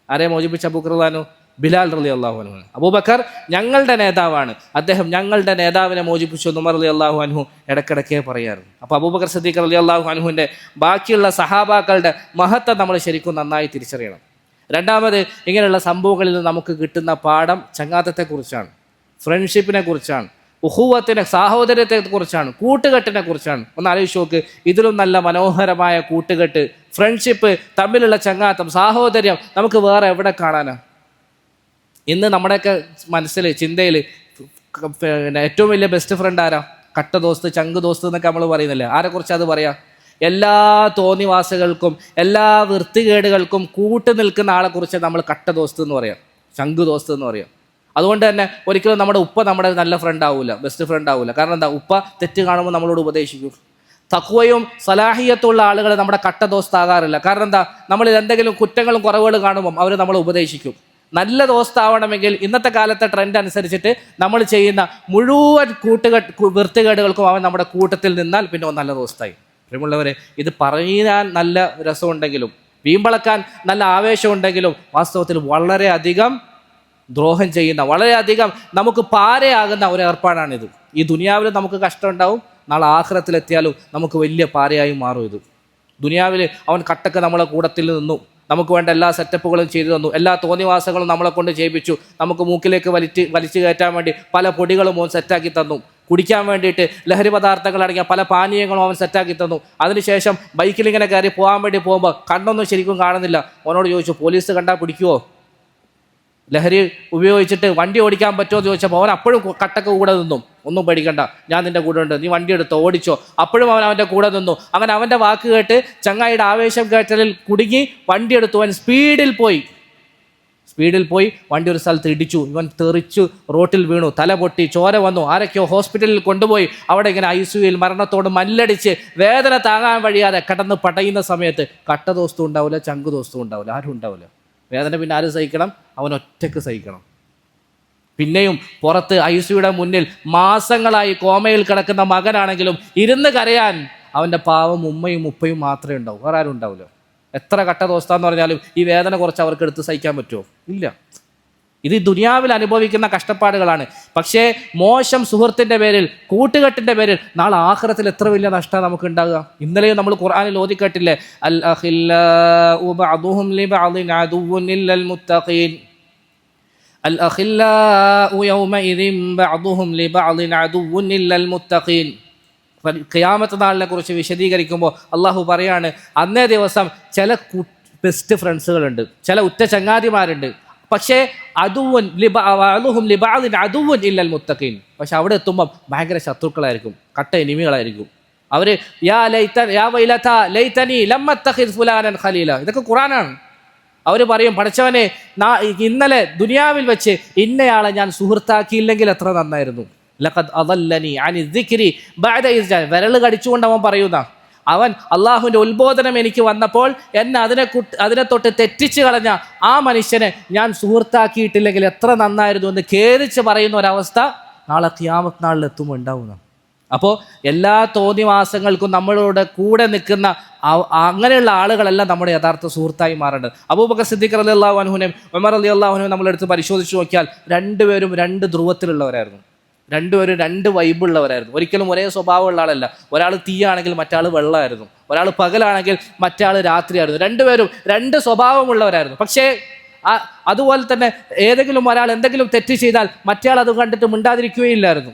ആരെ മോചിപ്പിച്ച? അബൂബക്കർ റളിയല്ലാഹു ബിലാൽ റളിയല്ലാഹു അൻഹു. അബൂബക്കർ ഞങ്ങളുടെ നേതാവാണ്, അദ്ദേഹം ഞങ്ങളുടെ നേതാവിനെ മോചിപ്പിച്ചു എന്ന് ഉമർ റളിയല്ലാഹു അൻഹു ഇടയ്ക്കിടയ്ക്കേ പറയായിരുന്നു. അപ്പോൾ അബൂബക്കർ സിദ്ദീഖ് റളിയല്ലാഹു അൻഹുവിൻ്റെ ബാക്കിയുള്ള സഹാബാക്കളുടെ മഹത്വം നമ്മൾ ശരിക്കും നന്നായി തിരിച്ചറിയണം. രണ്ടാമത്, ഇങ്ങനെയുള്ള സംഭവങ്ങളിൽ നിന്ന് നമുക്ക് കിട്ടുന്ന പാഠം ചങ്ങാത്തത്തെക്കുറിച്ചാണ്, ഫ്രണ്ട്ഷിപ്പിനെ കുറിച്ചാണ്, ഉഖുവത്തിനെ, സാഹോദര്യത്തെക്കുറിച്ചാണ്, കൂട്ടുകെട്ടിനെ കുറിച്ചാണ്. ഒന്ന് ആലോചിച്ച് നോക്ക്, ഇതിലും നല്ല മനോഹരമായ കൂട്ടുകെട്ട്, ഫ്രണ്ട്ഷിപ്പ്, തമ്മിലുള്ള ചങ്ങാത്തം, സാഹോദര്യം നമുക്ക് വേറെ എവിടെ കാണാനാണ്? ഇന്ന് നമ്മുടെയൊക്കെ മനസ്സിൽ, ചിന്തയിൽ പിന്നെ ഏറ്റവും വലിയ ബെസ്റ്റ് ഫ്രണ്ട് ആരാ? കട്ട ദോസ്ത്, ചങ്ക് ദോസ്ത് എന്നൊക്കെ നമ്മൾ പറയുന്നില്ലേ? ആരെക്കുറിച്ച് അത് പറയാം? എല്ലാ തോന്നിവാസകൾക്കും എല്ലാ വൃത്തികേടുകൾക്കും കൂട്ടു നിൽക്കുന്ന ആളെക്കുറിച്ച് നമ്മൾ കട്ട ദോസ്ത് എന്ന് പറയാം, ചങ്ക് ദോസ്ത് എന്ന് പറയാം. അതുകൊണ്ട് തന്നെ ഒരിക്കലും നമ്മുടെ ഉപ്പ നമ്മുടെ നല്ല ഫ്രണ്ട് ആവില്ല, ബെസ്റ്റ് ഫ്രണ്ട് ആവില്ല. കാരണം എന്താ? ഉപ്പ തെറ്റ് കാണുമ്പോൾ നമ്മളോട് ഉപദേശിക്കും. തഖ്വയും സലാഹിയത്തുള്ള ആളുകൾ നമ്മുടെ കട്ട ദോസ്താകാറില്ല. കാരണം എന്താ? നമ്മളിൽ എന്തെങ്കിലും കുറ്റങ്ങളും കുറവുകളും കാണുമ്പം അവർ നമ്മളെ ഉപദേശിക്കും. നല്ല ദോസ്താവണമെങ്കിൽ ഇന്നത്തെ കാലത്തെ ട്രെൻഡ് അനുസരിച്ചിട്ട് നമ്മൾ ചെയ്യുന്ന മുഴുവൻ വൃത്തികേടുകൾക്കും അവൻ നമ്മുടെ കൂട്ടത്തിൽ നിന്നാൽ പിന്നെ നല്ല ദോസ്തായി. പ്രിയമുള്ളവരെ, ഇത് പറയാൻ നല്ല രസമുണ്ടെങ്കിലും വീമ്പളക്കാൻ നല്ല ആവേശമുണ്ടെങ്കിലും വാസ്തവത്തിൽ വളരെയധികം ദ്രോഹം ചെയ്യുന്ന, വളരെയധികം നമുക്ക് പാരയാകുന്ന ഒരു ഏർപ്പാടാണിത്. ഈ ദുനിയാവിൽ നമുക്ക് കഷ്ടമുണ്ടാവും, നാളെ ആഖിറത്തിലെത്തിയാലും നമുക്ക് വലിയ പാരയായി മാറും ഇത്. ദുനിയാവിൽ അവൻ കട്ടക്ക് നമ്മളെ കൂട്ടത്തിൽ നിന്നു, നമുക്ക് വേണ്ട എല്ലാ സെറ്റപ്പുകളും ചെയ്തു തന്നു, എല്ലാ തോന്നിവാസങ്ങളും നമ്മളെ കൊണ്ട് ചെയ്യിപ്പിച്ചു, നമുക്ക് മൂക്കിലേക്ക് വലിച്ചു കയറ്റാൻ വേണ്ടി പല പൊടികളും അവൻ സെറ്റാക്കി തന്നു, കുടിക്കാൻ വേണ്ടിയിട്ട് ലഹരി പദാർത്ഥങ്ങൾ അടങ്ങിയ പല പാനീയങ്ങളും അവൻ സെറ്റാക്കി തന്നു. അതിനുശേഷം ബൈക്കിൽ ഇങ്ങനെ കയറി പോകാൻ വേണ്ടി പോകുമ്പോൾ കണ്ണൊന്നും ശരിക്കും കാണുന്നില്ല. അവനോട് ചോദിച്ചു, പോലീസ് കണ്ടാൽ പിടിക്കുമോ? ലഹരി ഉപയോഗിച്ചിട്ട് വണ്ടി ഓടിക്കാൻ പറ്റുമോ എന്ന് ചോദിച്ചപ്പോൾ അവൻ അപ്പോഴും കട്ടക്ക് കൂടെ നിന്നും, ഒന്നും പേടിക്കണ്ട, ഞാൻ നിൻ്റെ കൂടെ ഉണ്ട്, നീ വണ്ടി എടുത്തോ, ഓടിച്ചോ. അപ്പോഴും അവൻ അവൻ്റെ കൂടെ നിന്നു. അങ്ങനെ അവൻ്റെ വാക്ക് കേട്ട് ചങ്ങായിയുടെ ആവേശം കേട്ടലിൽ കുടുങ്ങി വണ്ടി എടുത്തു. അവൻ സ്പീഡിൽ പോയി വണ്ടി ഒരു സ്ഥലത്ത് ഇടിച്ചു. ഇവൻ തെറിച്ചു റോട്ടിൽ വീണു, തല പൊട്ടി, ചോര വന്നു. ആരൊക്കെയോ ഹോസ്പിറ്റലിൽ കൊണ്ടുപോയി അവിടെ ഇങ്ങനെ ICUയിൽ മരണത്തോട് മല്ലടിച്ച് വേദന താങ്ങാൻ വഴിയാതെ കിടന്ന് പടയുന്ന സമയത്ത് കട്ട ദോസ്തും ഉണ്ടാവില്ല, ചങ്ക് ദോസ്തും ഉണ്ടാവില്ല, ആരും ഉണ്ടാവില്ല. വേദന പിന്നെ ആര് സഹിക്കണം? അവൻ ഒറ്റയ്ക്ക് സഹിക്കണം. പിന്നെയും പുറത്ത് ICUയുടെ മുന്നിൽ മാസങ്ങളായി കോമയിൽ കിടക്കുന്ന മകനാണെങ്കിലും ഇരുന്ന് കരയാൻ അവൻ്റെ പാവം ഉമ്മയും ഉപ്പയും മാത്രമേ ഉണ്ടാവൂ, വേറെ ആരും ഉണ്ടാവില്ല. എത്ര കട്ട ദോസ്താന്ന് പറഞ്ഞാലും ഈ വേദന കുറച്ച് അവർക്ക് എടുത്ത് സഹിക്കാൻ പറ്റുമോ? ഇല്ല. ഇത് ദുനിയാവിൽ അനുഭവിക്കുന്ന കഷ്ടപ്പാടുകളാണ്. പക്ഷേ മോശം സുഹൃത്തിൻ്റെ പേരിൽ, കൂട്ടുകെട്ടിൻ്റെ പേരിൽ നാളെ ആഖിറത്തിൽ എത്ര വലിയ നഷ്ടം നമുക്ക് ഉണ്ടാകുക. ഇന്നലെയും നമ്മൾ ഖുർആനിൽ ഓതിക്കേട്ടില്ലേ, അൽ അഖില്ലാഉ ബഅദുഹും ലിബഅദിൻ അദുവ്വുൻ ഇല്ലൽ മുത്തഖീൻ, അൽ അഖില്ലാഉ യൗമഇദിൻ ബഅദുഹും ലിബഅദിൻ അദുവ്വുൻ ഇല്ലൽ മുത്തഖീൻ. ഖിയാമത്ത് നാളിനെ കുറിച്ച് വിശദീകരിക്കുമ്പോൾ അള്ളാഹു പറയാണ്, അന്നേ ദിവസം ചില ബെസ്റ്റ് ഫ്രണ്ട്സുകളുണ്ട്, ചില ഉറ്റ ചങ്ങാതിമാരുണ്ട്. പക്ഷേ അതുവൻ അതുവൻ ഇല്ലൽ മുത്തഖീൻ. പക്ഷെ അവിടെ എത്തുമ്പം ഭയങ്കര ശത്രുക്കളായിരിക്കും, കട്ട എനിമികളായിരിക്കും. അവര് ഇതൊക്കെ ഖുർആനാണ്. അവർ പറയും, പഠിച്ചവനെ, ഇന്നലെ ദുനിയാവിൽ വെച്ച് ഇന്നയാളെ ഞാൻ സുഹൃത്താക്കിയില്ലെങ്കിൽ എത്ര നന്നായിരുന്നു. ലഖദ് അദല്ലനി അനി ദിക്രി ബഅദ ഇസ് ജാഅ. വിരൽ കടിച്ചുകൊണ്ട് അവൻ പറയുന്ന, അവൻ അള്ളാഹുവിൻ്റെ ഉത്ബോധനം എനിക്ക് വന്നപ്പോൾ എന്നെ അതിനെ തൊട്ട് തെറ്റിച്ച് കളഞ്ഞ ആ മനുഷ്യനെ ഞാൻ സുഹൃത്താക്കിയിട്ടില്ലെങ്കിൽ എത്ര നന്നായിരുന്നു എന്ന് ഖേദിച്ച് പറയുന്ന ഒരവസ്ഥ നാളെ ഖിയാമത്ത് നാളിൽ എത്തുമ്പോൾ ഉണ്ടാവുന്നു. അപ്പോൾ എല്ലാ തോന്നിവാസങ്ങൾക്കും നമ്മളോട് കൂടെ നിൽക്കുന്ന അങ്ങനെയുള്ള ആളുകളെല്ലാം നമ്മുടെ യഥാർത്ഥ സുഹൃത്തായി മാറേണ്ടത്. അബൂബക്കർ സിദ്ദീഖ് റളിയല്ലാഹു അൻഹുവിനെയും ഉമർ റളിയല്ലാഹു അൻഹുവിനെയും നമ്മളെടുത്ത് പരിശോധിച്ച് നോക്കിയാൽ രണ്ടുപേരും രണ്ട് ധ്രുവത്തിലുള്ളവരായിരുന്നു. രണ്ടുപേരും രണ്ട് വൈബുള്ളവരായിരുന്നു. ഒരിക്കലും ഒരേ സ്വഭാവമുള്ള ആളല്ല. ഒരാൾ തീയാണെങ്കിൽ മറ്റാൾ വെള്ളമായിരുന്നു, ഒരാൾ പകലാണെങ്കിൽ മറ്റാൾ രാത്രിയായിരുന്നു. രണ്ടുപേരും രണ്ട് സ്വഭാവമുള്ളവരായിരുന്നു. പക്ഷേ അതുപോലെ തന്നെ ഏതെങ്കിലും ഒരാൾ എന്തെങ്കിലും തെറ്റ് ചെയ്താൽ മറ്റയാൾ അത് കണ്ടിട്ട് മിണ്ടാതിരിക്കുകയില്ലായിരുന്നു.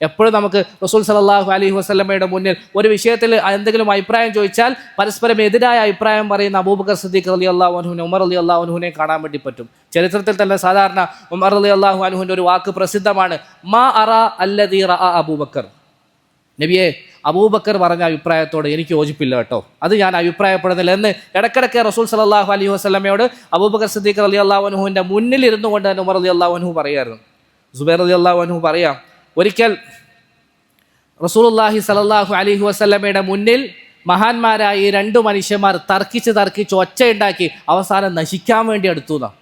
എപ്പോഴും നമുക്ക് റസൂൽ സല്ലല്ലാഹു അലൈഹി വസല്ലമയുടെ മുന്നിൽ ഒരു വിഷയത്തിൽ എന്തെങ്കിലും അഭിപ്രായം ചോദിച്ചാൽ പരസ്പരം എതിരായ അഭിപ്രായം പറയുന്ന അബൂബക്കർ സിദ്ദീഖ് റളിയല്ലാഹു അൻഹുവിനെ, ഉമർ റളിയല്ലാഹു അൻഹുവിനെ കാണാൻ വേണ്ടി പറ്റും. ചരിത്രത്തിൽ തന്നെ സാധാരണ ഉമർ റളിയല്ലാഹു അൻഹുവിൻ്റെ ഒരു വാക്ക് പ്രസിദ്ധമാണ്, മാ അറാ അല്ലദീ റഅ അബൂബക്കർ. നബിയെ, അബൂബക്കർ പറഞ്ഞ അഭിപ്രായത്തോട് എനിക്ക് യോജിപ്പില്ല കേട്ടോ, അത് ഞാൻ അഭിപ്രായപ്പെടുന്നില്ല എന്ന് ഇടയ്ക്കിടയ്ക്ക് റസൂൽ സല്ലല്ലാഹു അലൈഹി വസല്ലമയോട് അബൂബക്കർ സിദ്ദീഖ് റളിയല്ലാഹു അൻഹുവിൻ്റെ മുന്നിൽ ഇരുന്നു കൊണ്ട് തന്നെ ഉമർ റളിയല്ലാഹു അൻഹു പറയായിരുന്നു. സുബൈർ റളിയല്ലാഹു അൻഹു പറയാം, ഒരിക്കൽ റസൂലുള്ളാഹി സ്വല്ലല്ലാഹു അലൈഹി വസല്ലമയുടെ മുന്നിൽ മഹാന്മാരായ ഈ രണ്ടു മനുഷ്യന്മാർ തർക്കിച്ച് ഒച്ചയുണ്ടാക്കി അവസാനം നശിക്കാൻ വേണ്ടി അടുത്തു എന്നാണ്.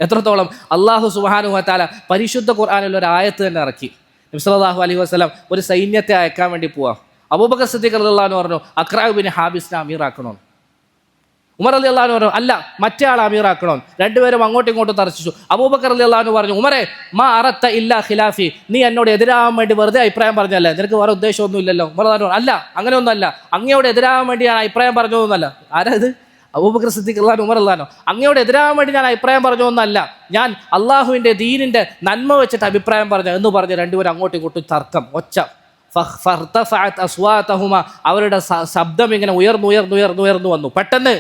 എത്രത്തോളം അള്ളാഹു സുബ്ഹാനഹു വ തആല പരിശുദ്ധ ഖുർആനിൽ ഒരു ആയത്ത് തന്നെ ഇറക്കി. നബി സല്ലല്ലാഹു അലൈഹി വസല്ലം ഒരു സൈന്യത്തെ അയക്കാൻ വേണ്ടി പോവാം. അബൂബക്കർ സിദ്ദീഖ് റളിയല്ലാഹു അൻഹു പറഞ്ഞു, അഖ്റഅ ബിൻ ഹാബിസിനെ അമീറാക്കണോ. ഉമർ റളിയല്ലാഹു അൻഹു പറഞ്ഞു, അല്ല, മറ്റേ ആൾ അമീറാക്കണോ. രണ്ടുപേരും അങ്ങോട്ടും ഇങ്ങോട്ടും തർക്കിച്ചു. അബൂബക്കർ റളിയല്ലാഹു അൻഹു പറഞ്ഞു, ഉമറെ, മാ അറത്ത ഇല്ലാ ഖിലാഫി, നീ എന്നോട് എതിരാകാൻ വേണ്ടി വെറുതെ അഭിപ്രായം പറഞ്ഞല്ലേ, നിനക്ക് വേറെ ഉദ്ദേശമൊന്നും ഇല്ലല്ലോ. ഉമർ പറഞ്ഞു, അല്ല, അങ്ങനെയൊന്നുമല്ല, അങ്ങയോട് എതിരാകാൻ വേണ്ടി ഞാൻ അഭിപ്രായം പറഞ്ഞതൊന്നുമല്ല. ആരാ ഇത്? അബൂബക്കർ സിദ്ദീഖ് റളിയല്ലാഹു അൻഹു, ഉമർ റളിയല്ലാഹു അൻഹു. അങ്ങയോട് എതിരാകാൻ വേണ്ടി ഞാൻ അഭിപ്രായം പറഞ്ഞതൊന്നല്ല, ഞാൻ അള്ളാഹുവിൻ്റെ ദീനിൻ്റെ നന്മ വെച്ചിട്ട് അഭിപ്രായം പറഞ്ഞു എന്ന് പറഞ്ഞ് രണ്ടുപേരും അങ്ങോട്ടും ഇങ്ങോട്ടും തർക്കം, ഒച്ച. അവരുടെ ശബ്ദം ഇങ്ങനെ ഉയർന്നു വന്നു. പെട്ടെന്ന്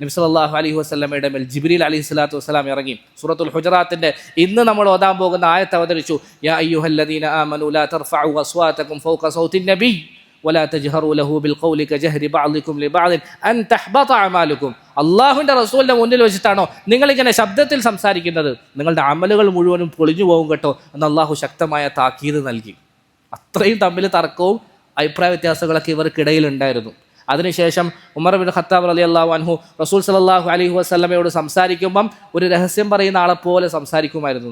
നബി സല്ലല്ലാഹു അലൈഹി വസല്ലമയുടെ മേൽ ജിബ്രീൽ അലൈഹിസ്സലാത്തു വസ്സലാം ഇറങ്ങി സൂറത്തുൽ ഹുജറാത്തിന്റെ ഇന്ന് നമ്മൾ ഓതാൻ പോകുന്ന ആയത്ത് അവതരിച്ചു. യാ അയ്യുഹല്ലദീന ആമനൂ ലാ തർഫഉ അസ്വാതകും ഫൗക സൗത്തിൻ നബി വലാ തജ്ഹറൂ ലഹു ബിൽഖൗലി കജഹരി ബഅദികും ലിബഅദിൻ അൻ തഹ്ബത അമാലുകും. അല്ലാഹുവിന്റെ റസൂലിന്റെ മുന്നിൽ വെച്ചിട്ടാണോ നിങ്ങളിങ്ങനെ ശബ്ദത്തിൽ സംസാരിക്കുന്നത്? നിങ്ങളുടെ അമലുകൾ മുഴുവനും പൊളിഞ്ഞു പോകും കേട്ടോ എന്ന് അല്ലാഹു ശക്തമായ താക്കീത് നൽകി. അത്രയും തമ്മിൽ തർക്കവും അഭിപ്രായ വ്യത്യാസങ്ങളൊക്കെ ഇവർക്കിടയിൽ ഉണ്ടായിരുന്നു. അതിനുശേഷം ഉമർ ബിൻ ഖത്താബ് റളിയല്ലാഹു അൻഹു റസൂൽ സല്ലല്ലാഹു അലൈഹി വസല്ലമയോട് സംസാരിക്കുമ്പം ഒരു രഹസ്യം പറയുന്ന ആളെപ്പോലെ സംസാരിക്കുമായിരുന്നു.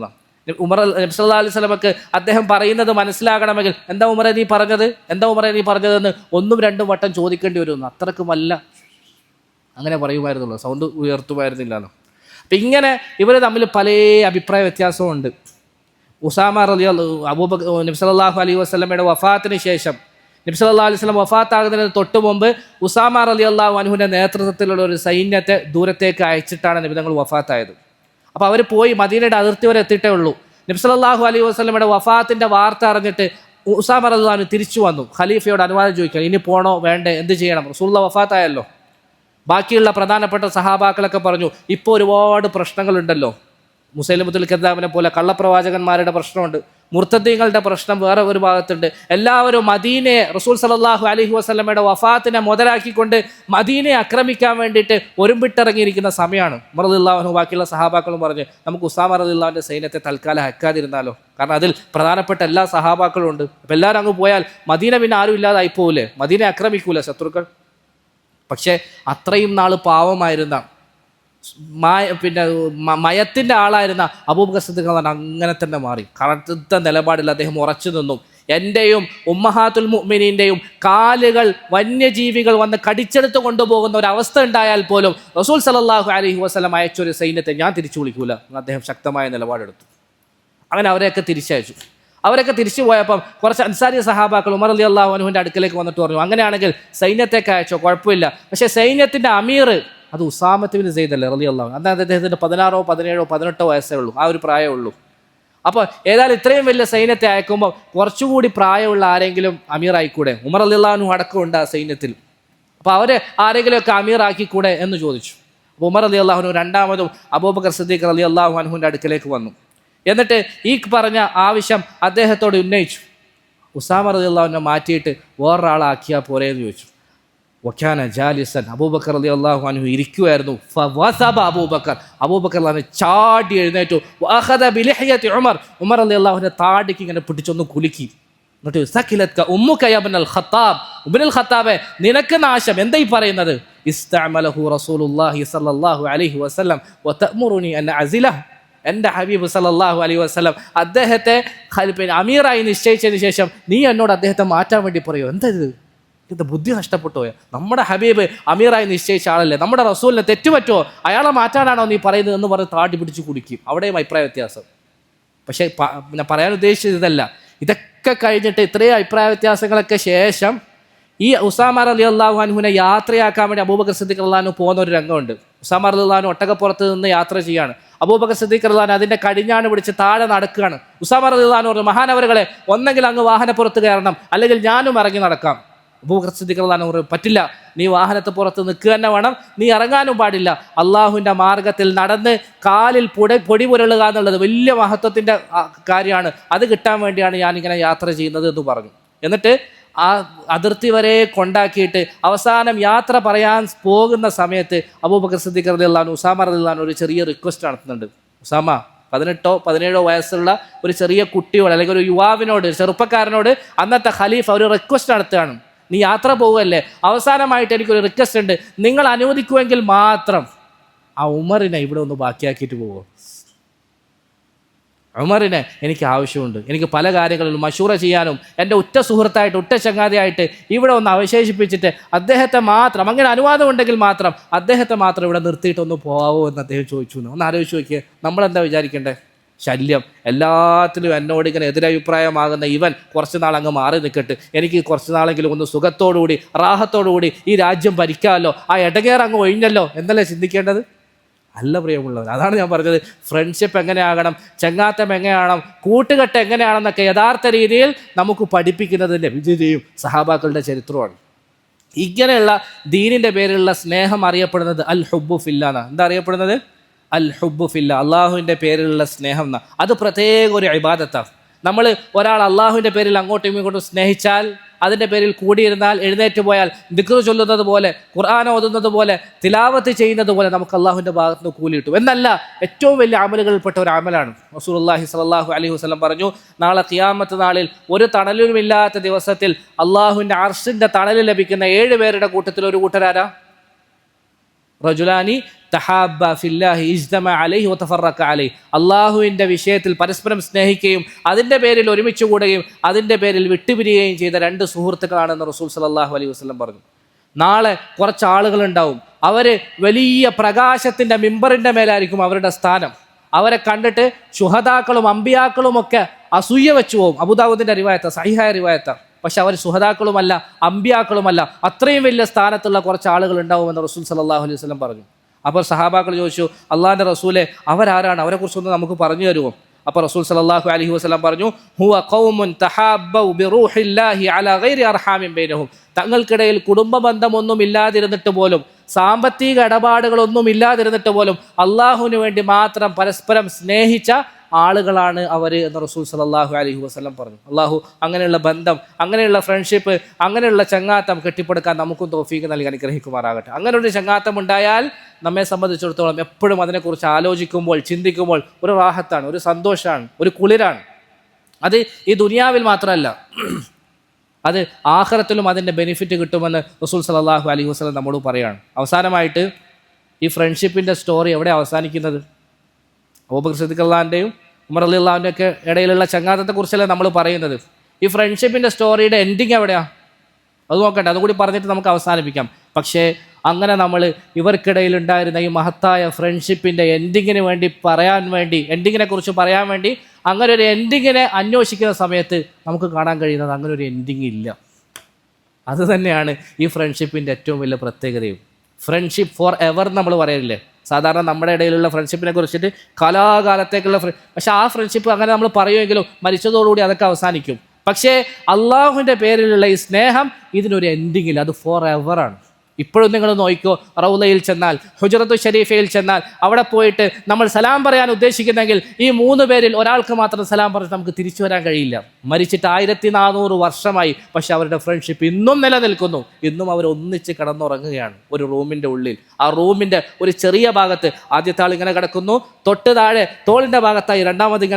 ഉമർ നബി സല്ലല്ലാഹു അലൈഹി വസല്ലമക്ക് അദ്ദേഹം പറയുന്നത് മനസ്സിലാകണമെങ്കിൽ എന്താ ഉമറെ നീ പറഞ്ഞതെന്ന് ഒന്നും രണ്ടും വട്ടം ചോദിക്കേണ്ടി വരുന്നു. അത്രക്കുമല്ല അങ്ങനെ പറയുമായിരുന്നുള്ളൂ, സൗണ്ട് ഉയർത്തുമായിരുന്നില്ലല്ലോ. അപ്പം ഇങ്ങനെ ഇവർ തമ്മിൽ പല അഭിപ്രായ വ്യത്യാസവും ഉണ്ട്. ഉസാമ നബി സല്ലല്ലാഹു അലൈഹി വസല്ലമയുടെ വഫാത്തിന് ശേഷം നബി സല്ലല്ലാഹു അലൈഹി വസല്ലം വഫാത്താകുന്നതിന് തൊട്ട് മുമ്പ് ഉസാമ റളിയല്ലാഹു അൻഹുവിൻ്റെ നേതൃത്വത്തിലുള്ള ഒരു സൈന്യത്തെ ദൂരത്തേക്ക് അയച്ചിട്ടാണ് നബി തങ്ങൾ വഫാത്തായത്. അപ്പോൾ അവർ പോയി മദീനയുടെ അതിർത്തി വരെ എത്തിയിട്ടേ ഉള്ളൂ. നബി സല്ലല്ലാഹു അലൈഹി വസല്ലമയുടെ വഫാത്തിൻ്റെ വാർത്ത അറിഞ്ഞിട്ട് ഉസാമ റളിയല്ലാഹു അൻഹു തിരിച്ചു വന്നു. ഖലീഫയോട് അനുവാദം ചോദിക്കണം, ഇനി പോണോ വേണ്ടേ, എന്ത് ചെയ്യണം? റസൂലുള്ളാഹി വഫാത്തായല്ലോ. ബാക്കിയുള്ള പ്രധാനപ്പെട്ട സഹാബാക്കളൊക്കെ പറഞ്ഞു, ഇപ്പോൾ ഒരുപാട് പ്രശ്നങ്ങളുണ്ടല്ലോ. മുസൈലിമത്തുൽ കദ്ദാബിനെ പോലെ കള്ളപ്രവാചകന്മാരുടെ പ്രശ്നമുണ്ട്, മുർത്തദീങ്ങളുടെ പ്രശ്നം വേറെ ഒരു ഭാഗത്തുണ്ട്. എല്ലാവരും മദീനയെ റസൂൽ സല്ലല്ലാഹു അലൈഹി വസല്ലമയുടെ വഫാത്തിനെ മുതലാക്കിക്കൊണ്ട് മദീനയെ ആക്രമിക്കാൻ വേണ്ടിയിട്ട് ഒരുമ്പിട്ടിറങ്ങിയിരിക്കുന്ന സമയമാണ്. ഉമർ റളിയല്ലാഹു അൻഹു ബാക്കിയുള്ള സഹാബാക്കളും പറഞ്ഞ്, നമുക്ക് ഉസാമ റളിയല്ലാഹുവിൻ്റെ സൈന്യത്തെ തൽക്കാലം അയക്കാതിരുന്നാലോ, കാരണം അതിൽ പ്രധാനപ്പെട്ട എല്ലാ സഹാബാക്കളും ഉണ്ട്. അപ്പം എല്ലാവരും അങ്ങ് പോയാൽ മദീന പിന്നെ ആരും ഇല്ലാതായി പോവില്ലേ, മദീനയെ ആക്രമിക്കൂലേ ശത്രുക്കൾ. പക്ഷേ അത്രയും നാൾ പാവമായിരുന്ന മയത്തിൻ്റെ ആളായിരുന്ന അബൂബക്കർ സിദ്ദീഖ് അങ്ങനെ തന്നെ മാറി. കറുത്ത നിലപാടിൽ അദ്ദേഹം ഉറച്ചു നിന്നു. എൻ്റെയും ഉമ്മഹാത്തുൽ മുഅ്മിനീൻ്റെയും കാലുകൾ വന്യജീവികൾ വന്ന് കടിച്ചെടുത്ത് കൊണ്ടുപോകുന്ന ഒരു അവസ്ഥ ഉണ്ടായാൽ പോലും റസൂൽ സല്ലല്ലാഹു അലൈഹി വസല്ലം അയച്ചൊരു സൈന്യത്തെ ഞാൻ തിരിച്ചു വിളിക്കൂല എന്ന് അദ്ദേഹം ശക്തമായ നിലപാടെടുത്തു. അങ്ങനെ അവരെയൊക്കെ തിരിച്ചയച്ചു. അവരൊക്കെ തിരിച്ചു പോയപ്പം കുറച്ച് അൻസാരി സഹാബാക്കൾ ഉമർ റളിയല്ലാഹു അൻഹുവിൻ്റെ അടുക്കലേക്ക് വന്നിട്ട് പറഞ്ഞു, അങ്ങനെയാണെങ്കിൽ സൈന്യത്തേക്ക് അയച്ചോ, കുഴപ്പമില്ല. പക്ഷേ സൈന്യത്തിൻ്റെ അമീർ അത് ഉസാമത്ത് ബിൻ സെയ്ദ് അല്ലേ റളിയല്ലാഹു അൻഹു. അതായത് അദ്ദേഹത്തിൻ്റെ 16, 17, 18 വയസ്സേ ഉള്ളൂ, ആ ഒരു പ്രായമേ ഉള്ളൂ. അപ്പോൾ ഏതായാലും ഇത്രയും വലിയ സൈന്യത്തെ അയക്കുമ്പോൾ കുറച്ചുകൂടി പ്രായമുള്ള ആരെങ്കിലും അമീർ ആയിക്കൂടെ? ഉമർ റളിയല്ലാഹു അൻഹു അടക്കമുണ്ട് ആ സൈന്യത്തിൽ. അപ്പോൾ അവരെ ആരെങ്കിലുമൊക്കെ അമീർ ആക്കിക്കൂടെ എന്ന് ചോദിച്ചു. അപ്പോൾ ഉമർ റളിയല്ലാഹു അൻഹു രണ്ടാമതും അബൂബക്കർ സിദ്ദീഖ് റളിയല്ലാഹു അൻഹുവിൻ്റെ അടുക്കലേക്ക് വന്നു. എന്നിട്ട് ഈ പറഞ്ഞ ആവശ്യം അദ്ദേഹത്തോട് ഉന്നയിച്ചു. ഉസാമ റളിയല്ലാഹു അൻഹു മാറ്റിയിട്ട് വേറൊരാളാക്കിയാൽ പോരെ എന്ന് ചോദിച്ചു. വക്കാന ജാലിസൻ, അബൂബക്കർ റളിയല്ലാഹു അൻഹു ഇരിക്കുമായിരുന്നു. ഫവസബ അബൂബക്കർ ചാടി എഴുന്നേറ്റു. വഅഖദ ബിലിഹ്യതി ഉമർ റളിയല്ലാഹു അൻഹു താടിക്ക് ഇങ്ങനെ പിടിച്ചൊന്ന് കുലുക്കി. എന്നിട്ട് സകിലത്ക ഉമ്മുക യാ ഇബ്നുൽ ഖത്താബ്, ഇബ്നുൽ ഖത്താബേ നിനക്ക് നാശം, എന്തായി പറയുന്നത്? ഇസ്തഅമലഹു റസൂലുള്ളാഹി സ്വല്ലല്ലാഹു അലൈഹി വസല്ലം വതഅമുറുനി അൻ അസിലഹു, എൻ്റെ ഹബീബ് സല്ലല്ലാഹു അലൈഹി വസല്ലം അദ്ദേഹത്തെ അമീറായി നിശ്ചയിച്ചതിന് ശേഷം നീ എന്നോട് അദ്ദേഹത്തെ മാറ്റാൻ വേണ്ടി പറയുമോ? എന്താ ഇത് ബുദ്ധി നഷ്ടപ്പെട്ടുപോയോ? നമ്മുടെ ഹബീബ് അമീറായി നിശ്ചയിച്ച ആളല്ലേ, നമ്മുടെ റസൂലിനെ തെറ്റുപറ്റുമോ? അയാളെ മാറ്റാനാണോ നീ പറയുന്നത് എന്ന് പറഞ്ഞ് താടി പിടിച്ച് കുടിക്കും. അവിടെയും അഭിപ്രായ വ്യത്യാസം. പക്ഷേ ഞാൻ പറയാൻ ഉദ്ദേശിച്ചത് ഇതല്ല. ഇതൊക്കെ കഴിഞ്ഞിട്ട് ഇത്രയും അഭിപ്രായ വ്യത്യാസങ്ങളൊക്കെ ശേഷം ഈ ഉസാമ റളിയല്ലാഹു അൻഹുവിനെ യാത്രയാക്കാൻ വേണ്ടി അബൂബക്കർ സിദ്ദീഖ് റളിയല്ലാഹു അൻഹു പോകുന്ന ഒരു രംഗമുണ്ട്. ഉസാമ റളിയല്ലാഹു അൻഹു ഒട്ടകപ്പുറത്ത് നിന്ന് യാത്ര ചെയ്യാണ്. അബൂബക്കർ സിദ്ദീഖ് റളിയല്ലാഹു അൻഹു അതിൻ്റെ കടിഞ്ഞാണ് പിടിച്ച് താഴെ നടക്കുകയാണ്. ഉസാമ റളിയല്ലാഹു അൻഹു പറഞ്ഞു, മഹാനവറുകളെ ഒന്നെങ്കിൽ അങ്ങ് വാഹനപ്പുറത്ത് കയറണം, അല്ലെങ്കിൽ ഞാനും ഇറങ്ങി നടക്കാം. അബൂബക്കർ സിദ്ദീഖ് റളിയല്ലാഹു അൻഹു പറഞ്ഞു, പറ്റില്ല, നീ വാഹനത്ത് പുറത്ത് നിൽക്കുക തന്നെ വേണം, നീ ഇറങ്ങാനും പാടില്ല. അള്ളാഹുവിൻ്റെ മാർഗത്തിൽ നടന്ന് കാലിൽ പൊടി പുരളുക എന്നുള്ളത് വലിയ മഹത്വത്തിൻ്റെ കാര്യമാണ്, അത് കിട്ടാൻ വേണ്ടിയാണ് ഞാനിങ്ങനെ യാത്ര ചെയ്യുന്നത് എന്ന് പറഞ്ഞു. എന്നിട്ട് ആ അതിർത്തി വരെ കൊണ്ടാക്കിയിട്ട് അവസാനം യാത്ര പറയാൻ പോകുന്ന സമയത്ത് അബൂബക്കർ സിദ്ദീഖ് റളിയല്ലാഹു അൻഹു ഉസാമ റളിയല്ലാഹു അൻഹു ഒരു ചെറിയ റിക്വസ്റ്റ് നടത്തുന്നുണ്ട്. ഉസാമ 18, 17 വയസ്സുള്ള ഒരു ചെറിയ കുട്ടിയോട് അല്ലെങ്കിൽ ഒരു യുവാവിനോട്, ചെറുപ്പക്കാരനോട് അന്നത്തെ ഖലീഫ ഒരു റിക്വസ്റ്റ് നടത്തുകയാണ്. നീ യാത്ര പോവുകയല്ലേ, അവസാനമായിട്ട് എനിക്കൊരു റിക്വസ്റ്റ് ഉണ്ട്, നിങ്ങൾ അനുവദിക്കുമെങ്കിൽ മാത്രം ആ ഉമറിനെ ഇവിടെ ഒന്ന് ബാക്കിയാക്കിയിട്ട് പോവുമോ? ഉമറിനെ എനിക്ക് ആവശ്യമുണ്ട്, എനിക്ക് പല കാര്യങ്ങളിലും മശൂറ ചെയ്യാനും എൻ്റെ ഉറ്റ സുഹൃത്തായിട്ട് ഉറ്റ ചങ്ങാതിയായിട്ട് ഇവിടെ ഒന്ന് അവശേഷിപ്പിച്ചിട്ട് അദ്ദേഹത്തെ മാത്രം, അങ്ങനെ അനുവാദം ഉണ്ടെങ്കിൽ മാത്രം അദ്ദേഹത്തെ മാത്രം ഇവിടെ നിർത്തിയിട്ടൊന്ന് പോകാവോ എന്ന് അദ്ദേഹം ചോദിച്ചു. ഒന്ന് ആലോചിച്ച് നോക്കിയേ, നമ്മളെന്താ വിചാരിക്കേണ്ടത്? ശല്യം, എല്ലാത്തിലും എന്നോട് ഇങ്ങനെ എതിരഭിപ്രായമാകുന്ന ഇവൻ കുറച്ച് നാൾ അങ്ങ് മാറി നിൽക്കട്ടെ, എനിക്ക് കുറച്ച് നാളെങ്കിലും ഒന്ന് സുഖത്തോടുകൂടി റാഹത്തോടുകൂടി ഈ രാജ്യം ഭരിക്കാമല്ലോ, ആ ഇടകേർ അങ്ങ് ഒഴിഞ്ഞല്ലോ എന്നല്ലേ ചിന്തിക്കേണ്ടത്? അല്ല പ്രിയമുള്ളവർ, അതാണ് ഞാൻ പറഞ്ഞത്. ഫ്രണ്ട്ഷിപ്പ് എങ്ങനെയാകണം, ചങ്ങാത്തം എങ്ങനെയാകണം, കൂട്ടുകെട്ട് എങ്ങനെയാണെന്നൊക്കെ യഥാർത്ഥ രീതിയിൽ നമുക്ക് പഠിപ്പിക്കുന്നത് നബിയും സഹാബാക്കളുടെ ചരിത്രമാണ്. ഇങ്ങനെയുള്ള ദീനിൻ്റെ പേരിലുള്ള സ്നേഹം അറിയപ്പെടുന്നത് അൽ ഹുബ്ബു ഫില്ലാ എന്നാണ്. എന്താ അറിയപ്പെടുന്നത്? അൽ ഹുബ്ബു ഫില്ലാ, അള്ളാഹുവിൻ്റെ പേരിലുള്ള സ്നേഹം എന്നാണ്. അത് പ്രത്യേക ഒരു ഇബാദത്താണ്. നമ്മൾ ഒരാൾ അള്ളാഹുവിൻ്റെ പേരിൽ അങ്ങോട്ടും ഇങ്ങോട്ടും സ്നേഹിച്ചാൽ, അതിൻ്റെ പേരിൽ കൂടിയിരുന്നാൽ, എഴുന്നേറ്റ് പോയാൽ, ദിക്ർ ചൊല്ലുന്നത് പോലെ, ഖുർആൻ ഓതുന്നത് പോലെ, തിലാവത്ത് ചെയ്യുന്നത് പോലെ നമുക്ക് അള്ളാഹുവിൻ്റെ ഭാഗത്ത് നിന്ന് കൂലി കിട്ടും. എന്നല്ല, ഏറ്റവും വലിയ അമലുകളിൽപ്പെട്ട ഒരു അമലാണ്. റസൂലുള്ളാഹി സ്വല്ലല്ലാഹു അലൈഹി വസല്ലം പറഞ്ഞു, നാളെ ഖിയാമത്ത് നാളിൽ ഒരു തണലുമില്ലാത്ത ദിവസത്തിൽ അള്ളാഹുവിൻ്റെ അർശിൻ്റെ തണൽ ലഭിക്കുന്ന 7 പേരുടെ കൂട്ടത്തിൽ ഒരു കൂട്ടരാരാ? റജുലാനി തഹാബ ഫില്ലാഹി ഇജ്തമ അലൈഹി വതഫറഖ അലൈഹി, അള്ളാഹുവിൻ്റെ വിഷയത്തിൽ പരസ്പരം സ്നേഹിക്കുകയും അതിൻ്റെ പേരിൽ ഒരുമിച്ച് കൂടുകയും അതിൻ്റെ പേരിൽ വിട്ടുപിരിയുകയും ചെയ്ത 2 സുഹൃത്തുക്കളാണെന്ന് റസൂൽ സല്ലല്ലാഹു അലൈഹി വസല്ലം പറഞ്ഞു. നാളെ കുറച്ച് ആളുകളുണ്ടാവും, അവർ വലിയ പ്രകാശത്തിൻ്റെ മിമ്പറിൻ്റെ മേലായിരിക്കും അവരുടെ സ്ഥാനം. അവരെ കണ്ടിട്ട് ശുഹദാക്കളും അമ്പിയാക്കളും ഒക്കെ അസൂയ വെച്ചു പോകും. അബൂദാവൂദിൻ്റെ റിവായത്ത, സഹിഹായ റിവായത്ത. പക്ഷെ അവർ ശുഹദാക്കളുമല്ല, അമ്പിയാക്കളുമല്ല, അത്രയും വലിയ സ്ഥാനത്തുള്ള കുറച്ച് ആളുകൾ ഉണ്ടാവുമെന്ന് റസൂൽ സല്ലല്ലാഹു അലൈഹി വസല്ലം പറഞ്ഞു. അപ്പോൾ സഹാബാക്കൾ ചോദിച്ചു, അള്ളാഹിൻ്റെ റസൂലെ അവരാരാണ്, അവരെക്കുറിച്ചൊന്ന് നമുക്ക് പറഞ്ഞു തരുമോ? അപ്പോൾ റസൂൽ സല്ലല്ലാഹു അലൈഹി വസല്ലം പറഞ്ഞു, ഹുവ ഖൗമുൻ തഹാബ്ബു ബിറൂഹില്ലാഹി അലാ ഗൈരി അർഹാമിൻ ബൈനഹും, തങ്ങൾക്കിടയിൽ കുടുംബ ബന്ധമൊന്നും ഇല്ലാതിരുന്നിട്ട് പോലും, സാമ്പത്തിക ഇടപാടുകളൊന്നും ഇല്ലാതിരുന്നിട്ട് പോലും അള്ളാഹുവിന് വേണ്ടി മാത്രം പരസ്പരം സ്നേഹിച്ച ആളുകളാണ് അവർ എന്ന് റസൂൽ സല്ലല്ലാഹു അലൈഹി വസല്ലം പറഞ്ഞു. അള്ളാഹു അങ്ങനെയുള്ള ബന്ധം, അങ്ങനെയുള്ള ഫ്രണ്ട്ഷിപ്പ്, അങ്ങനെയുള്ള ചങ്ങാത്തം കെട്ടിപ്പടുക്കാൻ നമുക്കും തൗഫീഖ് നൽകി അനുഗ്രഹിക്കുമാറാകട്ടെ. അങ്ങനെയൊരു ചങ്ങാത്തം ഉണ്ടായാൽ നമ്മെ സംബന്ധിച്ചിടത്തോളം എപ്പോഴും അതിനെക്കുറിച്ച് ആലോചിക്കുമ്പോൾ, ചിന്തിക്കുമ്പോൾ ഒരു റാഹത്താണ്, ഒരു സന്തോഷമാണ്, ഒരു കുളിരാണ്. അത് ഈ ദുനിയാവിൽ മാത്രമല്ല, അത് ആഖിറത്തിലും അതിൻ്റെ ബെനിഫിറ്റ് കിട്ടുമെന്ന് റസൂൽ സല്ലല്ലാഹു അലൈഹി വസല്ലം നമ്മോട് പറയുകയാണ്. അവസാനമായിട്ട് ഈ ഫ്രണ്ട്ഷിപ്പിൻ്റെ സ്റ്റോറി എവിടെ അവസാനിക്കുന്നത്? അബൂബക്കർ സിദ്ദീഖ് റളിയല്ലാഹുവിൻ്റെയും ഉമർ റളിയല്ലാഹുവിൻ്റെയും ഒക്കെ ഇടയിലുള്ള ചങ്ങാത്തത്തെക്കുറിച്ചല്ലേ നമ്മൾ പറയുന്നത്. ഈ ഫ്രണ്ട്ഷിപ്പിൻ്റെ സ്റ്റോറിയുടെ എൻഡിങ് എവിടെയാണ്? അത് നോക്കട്ടെ, അതുകൂടി പറഞ്ഞിട്ട് നമുക്ക് അവസാനിപ്പിക്കാം. പക്ഷേ അങ്ങനെ നമ്മൾ ഇവർക്കിടയിൽ ഉണ്ടായിരുന്ന ഈ മഹത്തായ ഫ്രണ്ട്ഷിപ്പിൻ്റെ എൻഡിങ്ങിന് വേണ്ടി എൻഡിങ്ങിനെ കുറിച്ച് പറയാൻ വേണ്ടി അങ്ങനെ ഒരു എൻഡിങ്ങിനെ അന്വേഷിക്കുന്ന സമയത്ത് നമുക്ക് കാണാൻ കഴിയുന്നത് അങ്ങനെ ഒരു എൻഡിങ് ഇല്ല. അത് തന്നെയാണ് ഈ ഫ്രണ്ട്ഷിപ്പിൻ്റെ ഏറ്റവും വലിയ പ്രത്യേകതയും. ഫ്രണ്ട്ഷിപ്പ് ഫോർ എവർ നമ്മൾ പറയില്ലേ, സാധാരണ നമ്മുടെ ഇടയിലുള്ള ഫ്രണ്ട്ഷിപ്പിനെ കുറിച്ചിട്ട് കാലാകാലത്തേക്കുള്ള പക്ഷേ ആ ഫ്രണ്ട്ഷിപ്പ് അങ്ങനെ നമ്മൾ പറയുമെങ്കിലും മരിച്ചതോടുകൂടി അതൊക്കെ അവസാനിക്കും. പക്ഷേ അള്ളാഹുവിൻ്റെ പേരിലുള്ള ഈ സ്നേഹം ഇതിനൊരു എൻഡിങ്ങില്ല, അത് ഫോർ എവറാണ്. ഇപ്പോഴും നിങ്ങൾ നോക്കിക്കോ, റൗളയിൽ ചെന്നാൽ, ഹുജറത്തു ഷരീഫയിൽ ചെന്നാൽ അവിടെ പോയിട്ട് നമ്മൾ സലാം പറയാൻ ഉദ്ദേശിക്കുന്നെങ്കിൽ ഈ 3 പേരിൽ ഒരാൾക്ക് മാത്രം സലാം പറഞ്ഞ് നമുക്ക് തിരിച്ചു വരാൻ കഴിയില്ല. മരിച്ചിട്ട് 1400 വർഷമായി, പക്ഷെ അവരുടെ ഫ്രണ്ട്ഷിപ്പ് ഇന്നും നിലനിൽക്കുന്നു. ഇന്നും അവർ ഒന്നിച്ച് കിടന്നുറങ്ങുകയാണ് ഒരു റൂമിൻ്റെ ഉള്ളിൽ. ആ റൂമിൻ്റെ ഒരു ചെറിയ ഭാഗത്ത് ആദ്യത്തെ ആൾ ഇങ്ങനെ കിടക്കുന്നു, തൊട്ട് താഴെ തോളിൻ്റെ ഭാഗത്തായി രണ്ടാമത്തെ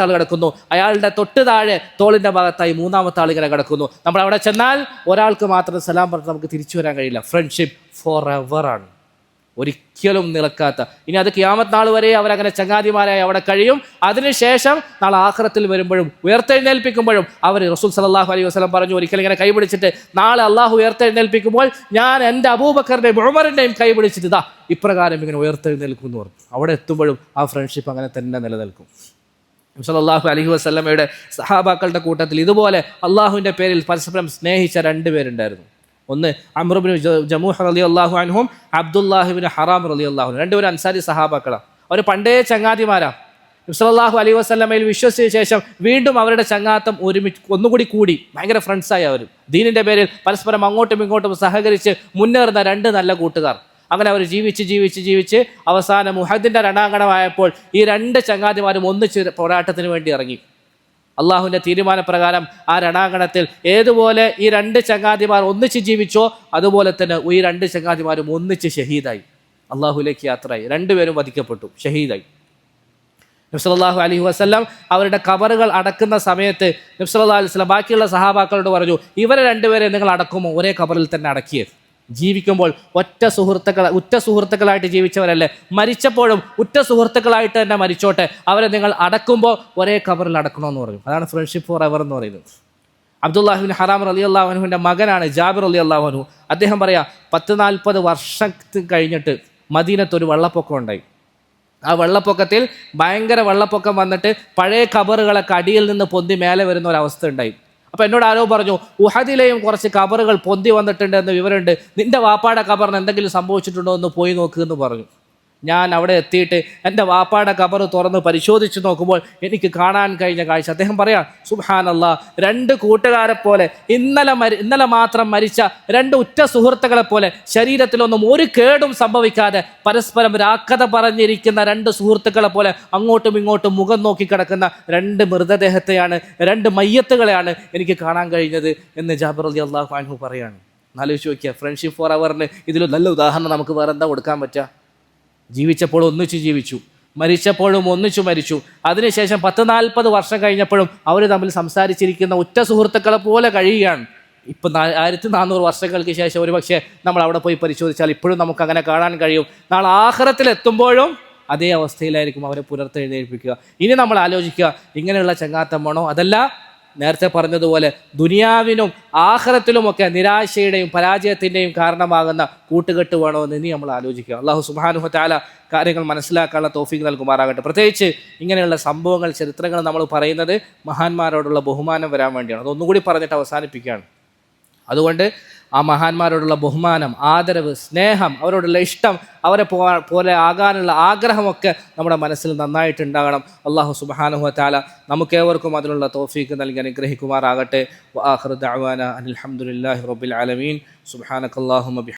ആൾ കിടക്കുന്നു, അയാളുടെ തൊട്ട് താഴെ തോളിൻ്റെ ഭാഗത്തായി 3-ാമത്തെ ആൾ ഇങ്ങനെ കിടക്കുന്നു. നമ്മൾ അവിടെ ചെന്നാൽ ഒരാൾക്ക് മാത്രം സലാം പറഞ്ഞ് നമുക്ക് തിരിച്ചു വരാൻ കഴിയില്ല. ഫ്രണ്ട്ഷിപ്പ് ഫോർ എവറാണ്, ഒരിക്കലും നിലക്കാത്ത. ഇനി അത് ഖിയാമത്ത് നാൾ വരെ അവരങ്ങനെ ചങ്ങാതിമാരായി അവിടെ കഴിയും. അതിനുശേഷം നാളെ ആഖിറത്തിൽ വരുമ്പോഴും ഉയർത്തെഴുന്നേൽപ്പിക്കുമ്പോഴും അവർ റസൂൽ സല്ലല്ലാഹു അലൈഹി വസല്ലം പറഞ്ഞു, ഒരിക്കലും ഇങ്ങനെ കൈപിടിച്ചിട്ട് നാളെ അള്ളാഹു ഉയർത്തെഴുന്നേൽപ്പിക്കുമ്പോൾ ഞാൻ എൻ്റെ അബൂബക്കറിൻ്റെയും ഉമറിൻ്റെയും കൈപിടിച്ചിട്ട് ഇതാ ഇപ്രകാരം ഇങ്ങനെ ഉയർത്തെഴുന്നേൽക്കും എന്ന് പറഞ്ഞു. അവിടെ എത്തുമ്പോഴും ആ ഫ്രണ്ട്ഷിപ്പ് അങ്ങനെ തന്നെ നിലനിൽക്കും. സല്ലല്ലാഹു അലൈഹി വസല്ലമയുടെ സഹാബാക്കളുടെ കൂട്ടത്തിൽ ഇതുപോലെ അള്ളാഹുവിൻ്റെ പേരിൽ പരസ്പരം സ്നേഹിച്ച 2 പേരുണ്ടായിരുന്നു. ഒന്ന് അംർ ഇബ്നു ജമൂഹ് റളിയല്ലാഹു അൻഹും അബ്ദുല്ലാഹി ഇബ്നു ഹറാം റളിയല്ലാഹു അൻഹു. 2 പേരും അൻസാരി സഹാബാക്കളാണ്. അവർ പണ്ടേ ചങ്ങാതിമാരാണ്. നബി സല്ലല്ലാഹു അലൈഹി വസല്ലമയിൽ വിശ്വസിച്ച ശേഷം വീണ്ടും അവരുടെ ചങ്ങാത്തം ഒന്നുകൂടി കൂടി ഭയങ്കര ഫ്രണ്ട്സായി. അവർ ദീനിൻ്റെ പേരിൽ പരസ്പരം അങ്ങോട്ടും ഇങ്ങോട്ടും സഹകരിച്ച് മുന്നേറുന്ന 2 നല്ല കൂട്ടുകാർ. അങ്ങനെ അവർ ജീവിച്ച് അവസാനം ഉഹദിൻ്റെ രണാങ്കണമായപ്പോൾ ഈ 2 ചങ്ങാതിമാരും ഒന്നിച്ച് പോരാട്ടത്തിന് വേണ്ടി ഇറങ്ങി. അള്ളാഹുവിൻ്റെ തീരുമാനപ്രകാരം ആ രണാങ്കണത്തിൽ ഏതുപോലെ ഈ 2 ചങ്ങാതിമാർ ഒന്നിച്ച് ജീവിച്ചോ അതുപോലെ തന്നെ ഈ 2 ചങ്ങാതിമാരും ഒന്നിച്ച് ഷഹീദായി, അള്ളാഹുലേക്ക് യാത്രയായി. 2 പേരും വധിക്കപ്പെട്ടു, ഷഹീദായി. നബി സല്ലല്ലാഹു അലൈഹി വസല്ലം അവരുടെ ഖബറുകൾ അടക്കുന്ന സമയത്ത് നബി സല്ലല്ലാഹു അലൈഹി വസല്ലം ബാക്കിയുള്ള സഹാബാക്കളോട് പറഞ്ഞു, ഇവരെ 2 പേരെ നിങ്ങൾ അടക്കുമോ? ഒരേ ഖബറിൽ തന്നെ അടക്കിയത്. ജീവിക്കുമ്പോൾ ഉറ്റ സുഹൃത്തുക്കളായിട്ട് ജീവിച്ചവരല്ലേ, മരിച്ചപ്പോഴും ഉറ്റ സുഹൃത്തുക്കളായിട്ട് തന്നെ മരിച്ചോട്ടെ, അവരെ നിങ്ങൾ അടക്കുമ്പോൾ ഒരേ ഖബറിൽ അടക്കണമെന്ന് പറഞ്ഞു. അതാണ് ഫ്രണ്ട്ഷിപ്പ് ഫോർ എവർ എന്ന് പറയുന്നത്. അബ്ദുല്ലാഹി ഇബ്നു ഹറാം റളിയല്ലാഹു അൻഹുവിൻ്റെ മകനാണ് ജാബിർ റളിയല്ലാഹു അൻഹു. അദ്ദേഹം പറയാം, 40 വർഷം കഴിഞ്ഞിട്ട് മദീനത്ത് ഒരു വെള്ളപ്പൊക്കം ഉണ്ടായി. ആ വെള്ളപ്പൊക്കത്തിൽ ഭയങ്കര വെള്ളപ്പൊക്കം വന്നിട്ട് പഴയ ഖബറുകളൊക്കെ അടിയിൽ നിന്ന് പൊന്തി മേലെ വരുന്ന ഒരവസ്ഥ ഉണ്ടായി. അപ്പോൾ എന്നോട് ആരോ പറഞ്ഞു, ഉഹദിലെയും കുറച്ച് ഖബറുകൾ പൊന്തി വന്നിട്ടുണ്ട് എന്ന് വിവരമുണ്ട്, നിന്റെ വാപ്പാടെ ഖബറിന് എന്തെങ്കിലും സംഭവിച്ചിട്ടുണ്ടോ എന്ന് പോയി നോക്കുമെന്ന് പറഞ്ഞു. ഞാൻ അവിടെ എത്തിയിട്ട് എൻ്റെ വാപ്പാടെ ഖബർ തുറന്ന് പരിശോധിച്ച് നോക്കുമ്പോൾ എനിക്ക് കാണാൻ കഴിഞ്ഞ കാഴ്ച, അദ്ദേഹം പറയാം, സുബ്ഹാനല്ലാഹ്, 2 കൂട്ടുകാരെ പോലെ ഇന്നലെ മാത്രം മരിച്ച 2 ഉറ്റ സുഹൃത്തുക്കളെ പോലെ ശരീരത്തിലൊന്നും ഒരു കേടും സംഭവിക്കാതെ പരസ്പരം രാക്കഥ പറഞ്ഞിരിക്കുന്ന 2 സുഹൃത്തുക്കളെ പോലെ അങ്ങോട്ടും ഇങ്ങോട്ടും മുഖം നോക്കി കിടക്കുന്ന 2 മൃതദേഹത്തെയാണ്, 2 മയ്യത്തുകളെയാണ് എനിക്ക് കാണാൻ കഴിഞ്ഞത് എന്ന് ജാബിർ റളിയല്ലാഹു അൻഹു പറയാണ്. ആലോചിച്ച് നോക്കിയാൽ ഫ്രണ്ട്ഷിപ്പ് ഫോർ എവറിന് ഇതിലും നല്ല ഉദാഹരണം നമുക്ക് വേറെ എന്താ കൊടുക്കാൻ പറ്റുക? ജീവിച്ചപ്പോൾ ഒന്നിച്ച് ജീവിച്ചു, മരിച്ചപ്പോഴും ഒന്നിച്ചു മരിച്ചു. അതിനുശേഷം 40 വർഷം കഴിഞ്ഞപ്പോഴും അവർ തമ്മിൽ സംസാരിച്ചിരിക്കുന്ന ഉറ്റ സുഹൃത്തുക്കളെ പോലെ കഴിയുകയാണ്. ഇപ്പം 1400 വർഷങ്ങൾക്ക് ശേഷം ഒരുപക്ഷെ നമ്മൾ അവിടെ പോയി പരിശോധിച്ചാൽ ഇപ്പോഴും നമുക്ക് അങ്ങനെ കാണാൻ കഴിയും. നാളെ ആഖിറത്തിലെത്തുമ്പോഴും അതേ അവസ്ഥയിലായിരിക്കും അവരെ പുലർത്തെഴുന്നേൽപ്പിക്കുക. ഇനി നമ്മൾ ആലോചിക്കുക, ഇങ്ങനെയുള്ള ചങ്ങാത്തമാണോ, അതല്ല നേരത്തെ പറഞ്ഞതുപോലെ ദുനിയാവിനും ആഖിറത്തിലുമൊക്കെ നിരാശയുടെയും പരാജയത്തിൻ്റെയും കാരണമാകുന്ന കൂട്ടുകെട്ട് വേണോ എന്ന് ഇനി നമ്മൾ ആലോചിക്കുക. അല്ലാഹു സുബ്ഹാനഹു വ തആല കാര്യങ്ങൾ മനസ്സിലാക്കാനുള്ള തൗഫീഖ് നൽകുമാറാകട്ടെ. പ്രത്യേകിച്ച് ഇങ്ങനെയുള്ള സംഭവങ്ങൾ, ചരിത്രങ്ങൾ നമ്മൾ പറയുന്നത് മഹാന്മാരോടുള്ള ബഹുമാനം വരാൻ വേണ്ടിയാണ്. അതൊന്നുകൂടി പറഞ്ഞിട്ട് അവസാനിപ്പിക്കുകയാണ്. അതുകൊണ്ട് ആ മഹാന്മാരോടുള്ള ബഹുമാനം, ആദരവ്, സ്നേഹം, അവരോടുള്ള ഇഷ്ടം, അവരെ പോലെ ആകാനുള്ള ആഗ്രഹമൊക്കെ നമ്മുടെ മനസ്സിൽ നന്നായിട്ടുണ്ടാകണം. അല്ലാഹു സുബ്ഹാനഹു വ തആല നമുക്കേവർക്കും അതിനുള്ള തൗഫീഖ് നൽകി അനുഗ്രഹിക്കുമാറാകട്ടെ. വആഖിറു ദഅ്വാനാ അനിൽ ഹംദുലില്ലാഹി റബ്ബിൽ ആലമീൻ. സുബ്ഹാനകല്ലാഹുമ്മ